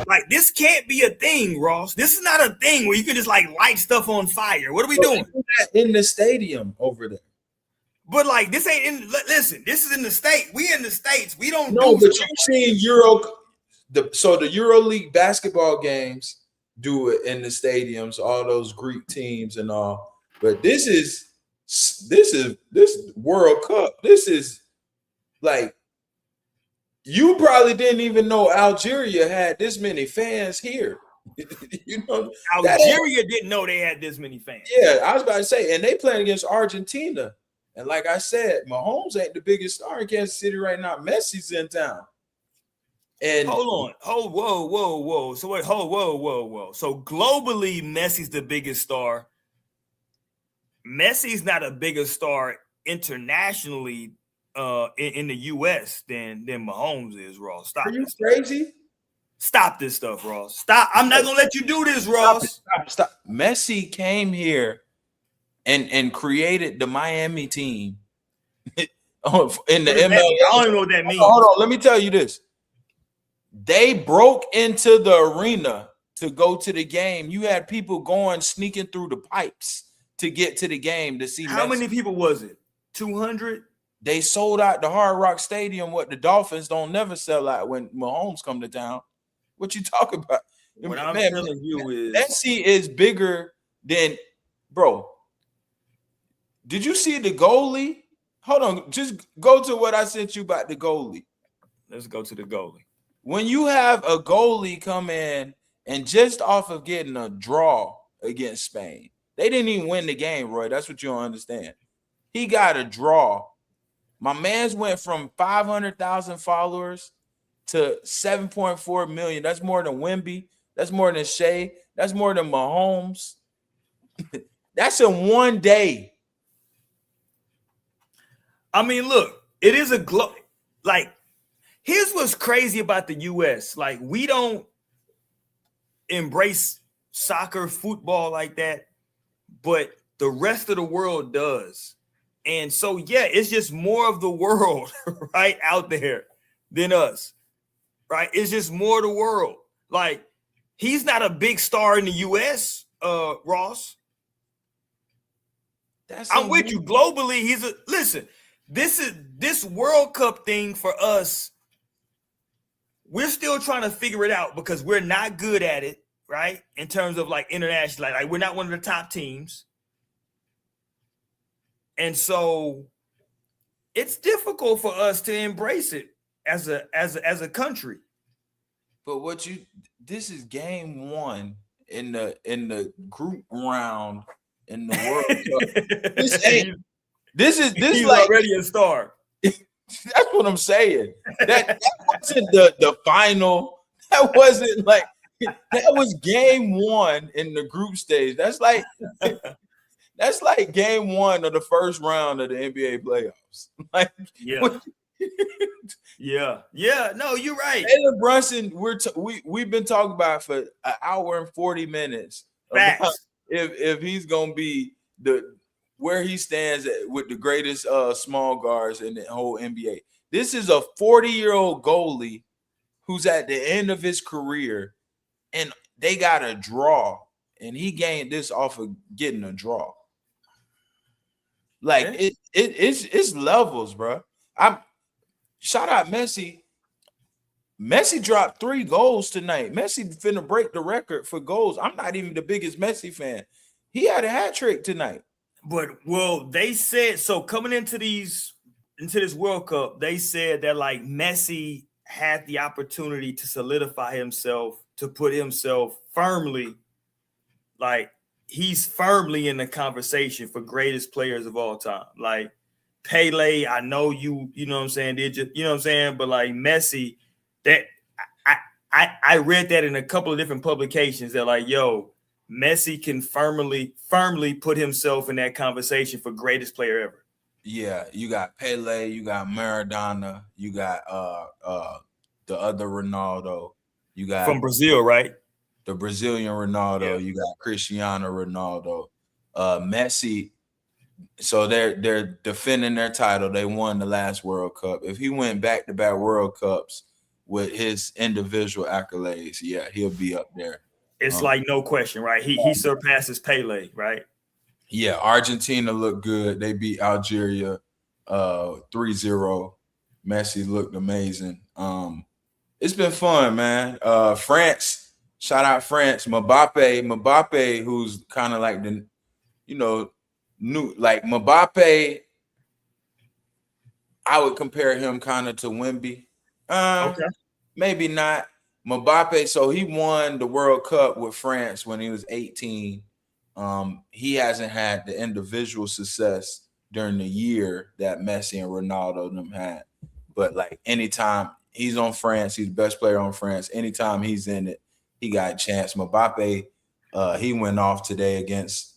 like, this can't be a thing, Ross. This is not a thing where you can just like light stuff on fire. What are we doing? In the stadium over there. But like, this ain't in. Listen, this is in the state. We in the States. We don't. No, but you've seen the EuroLeague basketball games do it in the stadiums, all those Greek teams and all. But this World Cup. This is like, you probably didn't even know Algeria had this many fans here. You know, Algeria didn't know they had this many fans. Yeah, I was about to say, and they playing against Argentina. And like I said, Mahomes ain't the biggest star in Kansas City right now. Messi's in town. And whoa. So wait, whoa. So globally, Messi's the biggest star. Messi's not a bigger star internationally in the US than Mahomes is, Ross. Stop. Are you crazy? Stop this stuff, Ross. Stop. I'm not gonna let you do this, Ross. Stop. Messi came here and created the Miami team in the MLS. I don't even know what that means. Hold on, let me tell you this. They broke into the arena to go to the game. You had people sneaking through the pipes to get to the game to see How Messi. many people was it? 200? They sold out the Hard Rock Stadium. What the Dolphins don't never sell out when Mahomes come to town. What you talking about? What I'm telling you is Messi is bigger than, bro. Did you see the goalie? Hold on, just go to what I sent you about the goalie. Let's go to the goalie. When you have a goalie come in and just off of getting a draw against Spain, they didn't even win the game, Roy. That's what you don't understand. He got a draw. My man's went from 500,000 followers to 7.4 million. That's more than Wemby. That's more than Shea. That's more than Mahomes. That's in one day. I mean, look, it is like, here's what's crazy about the US. Like, we don't embrace soccer, football like that, but the rest of the world does. And so, yeah, it's just more of the world, right, out there than us, right? It's just more of the world. Like, he's not a big star in the US, Ross. I'm with you. Globally, listen, this World Cup thing for us, we're still trying to figure it out because we're not good at it, right? In terms of like international, like we're not one of the top teams. And so it's difficult for us to embrace it as a country. But this is game 1 in the group round in the World Cup. This He's like already a star. That's what I'm saying. That wasn't the final. That wasn't like that was game 1 in the group stage. That's like game 1 of the first round of the NBA playoffs. Like, yeah. Yeah. No, you're right. Jalen Brunson, we've been talking about for an hour and 40 minutes about if he's gonna be where he stands with the greatest small guards in the whole NBA. This is a 40-year-old goalie who's at the end of his career, and they got a draw, and he gained this off of getting a draw. Like it's levels, bro. Shout out Messi. Messi dropped 3 goals tonight. Messi finna break the record for goals. I'm not even the biggest Messi fan. He had a hat trick tonight. But they said so coming into this World Cup, they said that like Messi had the opportunity to solidify himself, to put himself firmly, like he's firmly in the conversation for greatest players of all time. Like Pele, I know you know what I'm saying, you know what I'm saying, but like Messi, that I read that in a couple of different publications that like, yo, Messi can firmly put himself in that conversation for greatest player ever. Yeah, you got Pele, you got Maradona, you got the other Ronaldo, you got from Brazil, right? The Brazilian Ronaldo, you got Cristiano Ronaldo, Messi. So they're defending their title. They won the last World Cup. If he went back-to-back World Cups with his individual accolades, yeah, he'll be up there. It's like no question, right? He surpasses Pele, right? Yeah, Argentina looked good. They beat Algeria 3-0. Messi looked amazing. It's been fun, man. France, shout out France. Mbappe, who's kind of like the, new, like Mbappe, I would compare him kind of to Wemby. Okay. Maybe not. Mbappe, so he won the World Cup with France when he was 18. He hasn't had the individual success during the year that Messi and Ronaldo and them had. But like anytime he's on France, he's the best player on France. Anytime he's in it, he got a chance. Mbappe, he went off today against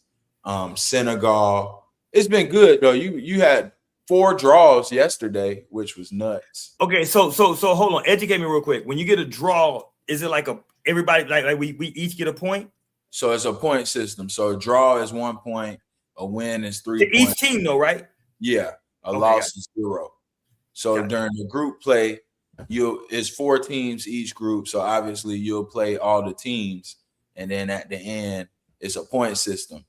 Senegal. It's been good though. You had 4 draws yesterday, which was nuts. Okay, so hold on. Educate me real quick. When you get a draw, is it like everybody like we each get a point? So it's a point system. So a draw is 1 point, a win is 3 points. Each team though, right? Yeah. A loss is 0. So during the group play, it's 4 teams each group. So obviously you'll play all the teams. And then at the end, it's a point system.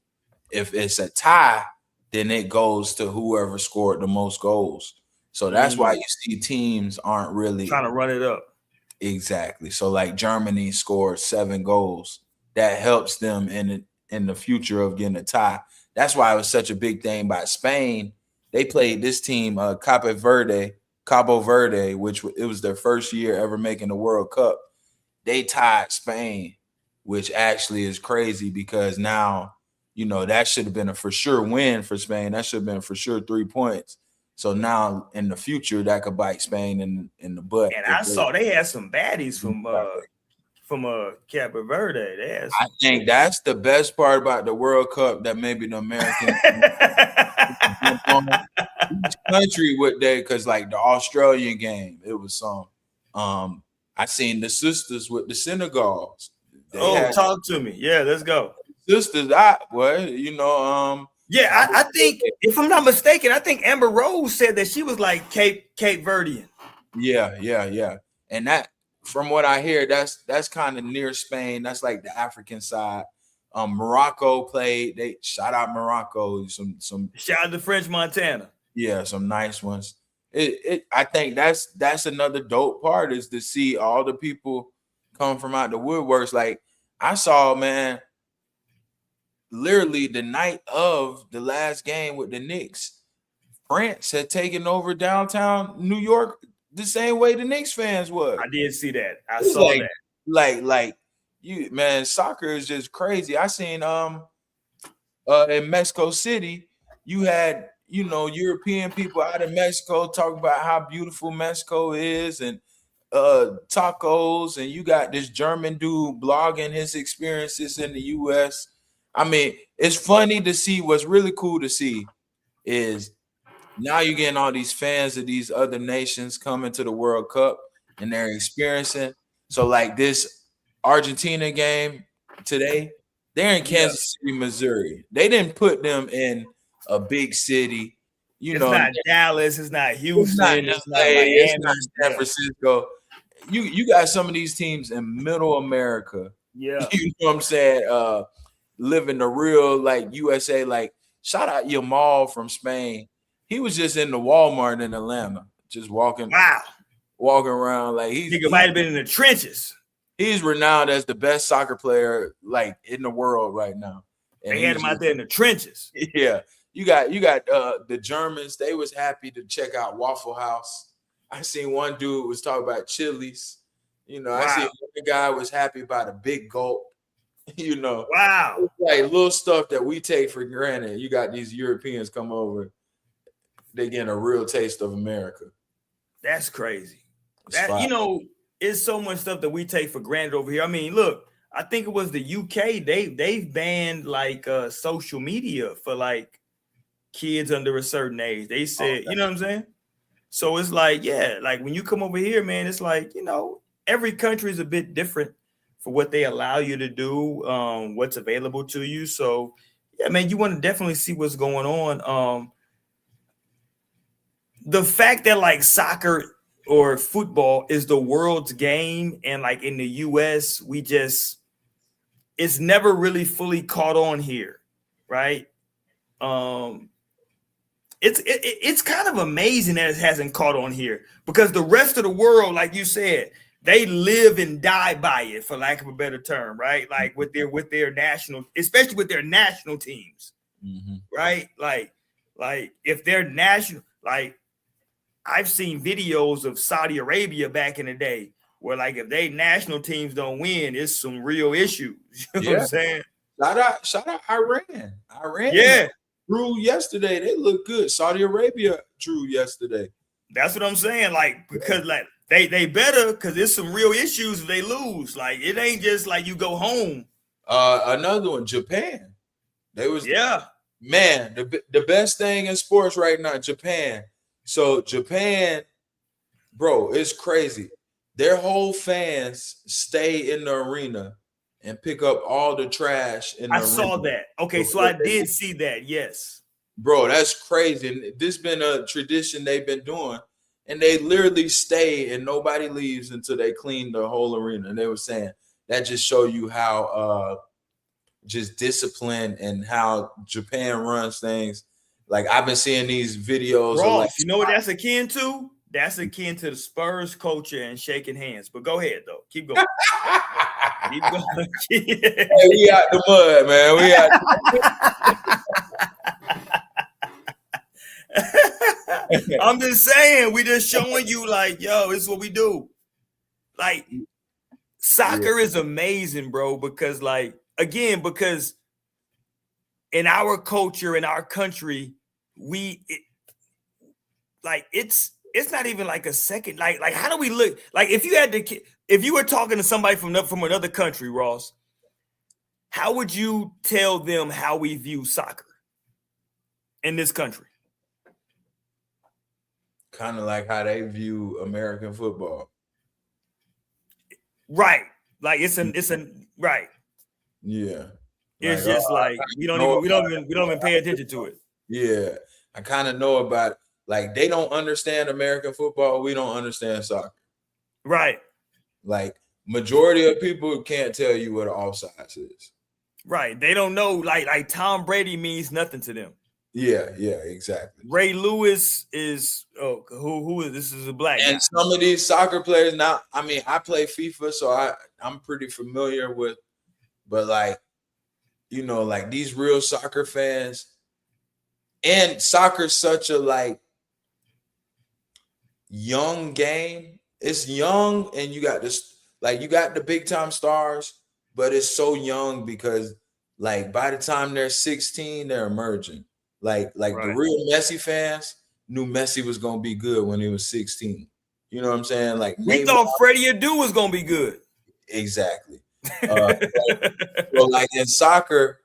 If it's a tie, then it goes to whoever scored the most goals. So that's why you see teams aren't really trying to run it up. Exactly. So like Germany scored 7 goals. That helps them in the future of getting a tie. That's why it was such a big thing by Spain. They played this team, Cabo Verde, which it was their first year ever making the World Cup. They tied Spain, which actually is crazy because now, that should have been a for sure win for Spain. That should have been for sure 3 points. So now in the future, that could bite Spain in the butt. And I saw they had some baddies from Cabo Verde. I think that's the best part about the World Cup that maybe the Americans jump on. Each country with they because like the Australian game, it was some. I seen the sisters with the Senegals. They had talk to me. Yeah, let's go. sisters. Yeah, I think if I'm not mistaken, I think Amber Rose said that she was like Cape Verdean. Yeah. And that, from what I hear, that's kind of near Spain. That's like the African side. Morocco played. They shout out Morocco. Some shout out to French Montana. Yeah, some nice ones. I think that's another dope part is to see all the people come from out the woodworks. Like I saw, man, literally the night of the last game with the Knicks, France had taken over downtown New York the same way the Knicks fans was. I did see that. I saw that. Like you, man, soccer is just crazy. I seen in Mexico City, you had European people out of Mexico talk about how beautiful Mexico is and tacos, and you got this German dude blogging his experiences in the US. I mean, it's funny to see. What's really cool to see is now you're getting all these fans of these other nations coming to the World Cup and they're experiencing. So like this Argentina game today, they're in Kansas City, Missouri. They didn't put them in a big city. It's not Dallas. It's not Houston. It's not Miami. It's not San Francisco. You got some of these teams in Middle America. Yeah, you know what I'm saying. Living the real like USA. Like shout out Yamal from Spain. He was just in the Walmart in Atlanta, just walking. Wow, walking around like he might have been in the trenches. He's renowned as the best soccer player like in the world right now. And they had him out there in the trenches. Yeah. You got the Germans. They was happy to check out Waffle House. I seen one dude was talking about Chili's. Wow. I seen one guy was happy about a big gulp. Wow. It's like little stuff that we take for granted. You got these Europeans come over. They getting a real taste of America. That's crazy. It's so much stuff that we take for granted over here. I mean, look, I think it was the UK. They've banned like social media for like kids under a certain age. They said, you know what I'm saying? So it's like, yeah, like when you come over here, man, it's like, every country is a bit different for what they allow you to do, what's available to you. So yeah, man, you want to definitely see what's going on. The fact that like soccer or football is the world's game, and like in the US, it's never really fully caught on here, right? It's kind of amazing that it hasn't caught on here because the rest of the world, like you said, they live and die by it, for lack of a better term, right? Like with their national, especially with their national teams, right? Like if they're national, like I've seen videos of Saudi Arabia back in the day where like if they national teams don't win, it's some real issues. You know what I'm saying? Shout out Iran. Yeah. Drew yesterday. They look good. Saudi Arabia drew yesterday. That's what I'm saying. Like, because like they better, because there's some real issues if they lose. Like, it ain't just like you go home. Another one, Japan. Man, the best thing in sports right now, Japan. So Japan, bro, it's crazy. Their whole fans stay in the arena and pick up all the trash in the arena. I saw that. Okay, so I did see that, yes. Bro, that's crazy. And this been a tradition they've been doing. And they literally stay and nobody leaves until they clean the whole arena. And they were saying that just show you how just disciplined and how Japan runs things. Like I've been seeing these videos. Bro, like, you know what that's akin to? That's akin to the Spurs culture and shaking hands. But go ahead, though. Keep going. Keep going. Hey, we out the mud, man. We out. I'm just saying, we just showing you like, yo, this is what we do. Like, soccer is amazing, bro, because like, again, because in our culture, in our country, it's not even like a second. Like how do we look? Like if you had to, if you were talking to somebody from another country, Ross, how would you tell them how we view soccer in this country? Kind of like how they view American football. Right. Like it's right. Yeah. It's just like we don't even pay attention to it. Yeah. I kind of know about it. Like they don't understand American football. We don't understand soccer. Right. Like majority of people can't tell you what an offsides is. Right. They don't know. Like Tom Brady means nothing to them. Yeah, exactly. Ray Lewis is who is this? Is a black guy. And some of these soccer players now. I mean, I play FIFA, so I'm pretty familiar with. But like, you know, like these real soccer fans, and soccer's such a like young game. It's young, and you got this like you got the big time stars, but it's so young because like by the time they're 16, they're emerging. Like Right. the real Messi fans knew Messi was gonna be good when he was 16. You know what I'm saying? Like we thought Freddie Adu was gonna be good. Exactly. Well, like in soccer,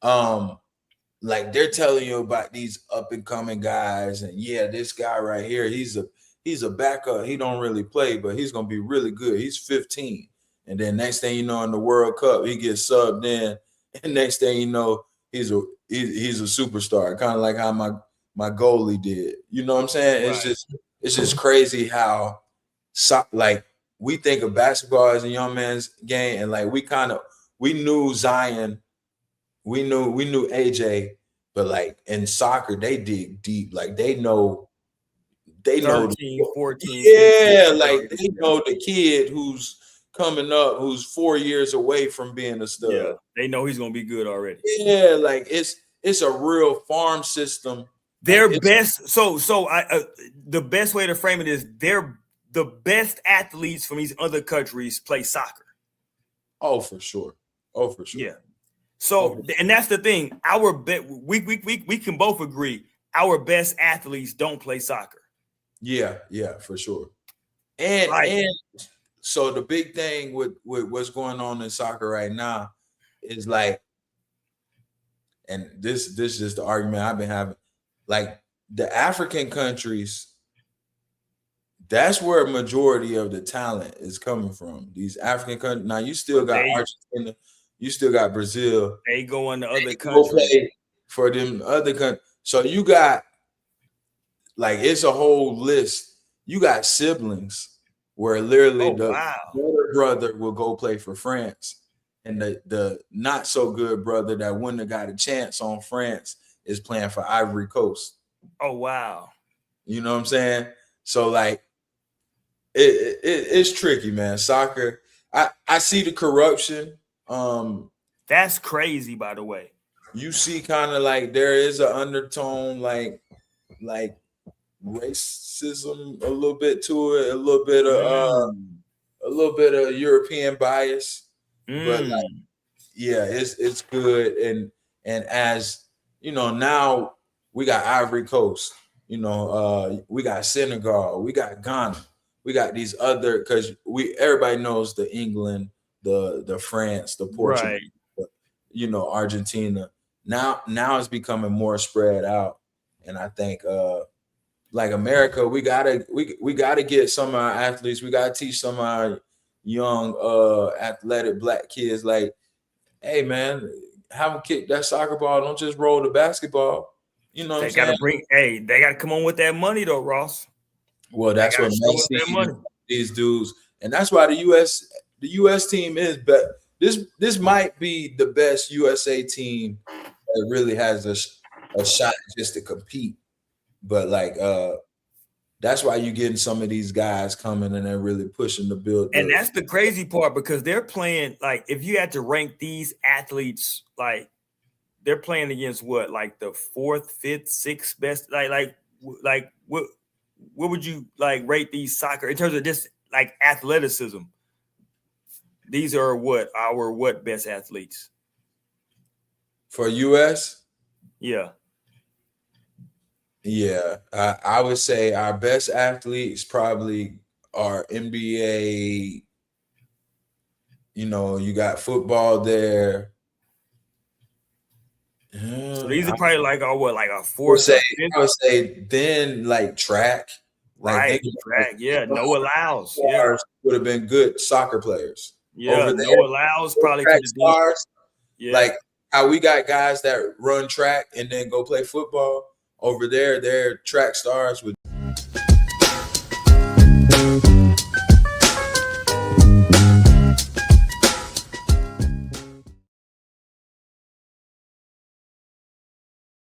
like they're telling you about these up and coming guys, and yeah, this guy right here, he's a backup. He don't really play, but he's gonna be really good. He's 15, and then next thing you know, in the World Cup, he gets subbed in, and next thing you know, he's a superstar, kind of like how my goalie did. You know what I'm saying? Right. It's just crazy how like we think of basketball as a young man's game, and like we knew Zion, we knew AJ, but like in soccer they dig deep. Like they know 13, 14. Yeah, 15, like they know the kid who's coming up, who's 4 years away from being a stud. Yeah, they know he's gonna be good already. Yeah, like it's a real farm system. Their like best, the best way to frame it is the best athletes from these other countries play soccer. Oh, for sure. Yeah. So, and that's the thing. We can both agree our best athletes don't play soccer. Yeah, for sure. And so the big thing with what's going on in soccer right now is like, and this is just the argument I've been having, like the African countries, that's where a majority of the talent is coming from. These African countries. Now you still got Argentina, you still got Brazil. They go in the other countries for them other countries. So you got like it's a whole list. You got siblings where literally the older brother will go play for France, and the not so good brother that wouldn't have got a chance on France is playing for Ivory Coast. Oh wow! You know what I'm saying? So like, it's tricky, man. Soccer. I see the corruption. That's crazy, by the way. You see, kind of like there is an undertone, like racism, a little bit to it, a little bit of European bias, but like, yeah, it's good. And as you know, now we got Ivory Coast, you know, we got Senegal, we got Ghana, we got these other, because everybody knows the England, the France, the Portugal, right. You know, Argentina. Now it's becoming more spread out, and I think like America, we gotta get some of our athletes. We gotta teach some of our young athletic black kids, like, hey man, have them kick that soccer ball. Don't just roll the basketball. You know what I'm saying? They gotta come on with that money though, Ross. Well, that's what makes these dudes, and that's why the U.S. team is better. This might be the best USA team that really has a shot just to compete. But like that's why you're getting some of these guys coming and they're really pushing the build. And that's the crazy part, because they're playing, like, if you had to rank these athletes, like they're playing against what, like the 4th, 5th, 6th best, like what would you like rate these soccer in terms of just like athleticism? These are what best athletes for US? Yeah. Yeah, I would say our best athletes probably are NBA You got football there. So these are probably like a I fourth or fifth. would say then like track. Right, track. Yeah, Noah Lyles. Yeah, would have been good soccer players. yeah. Over Noah Lyles probably could track have did. stars. Yeah, Like how we got guys that run track and then go play football. Over there, they're track stars with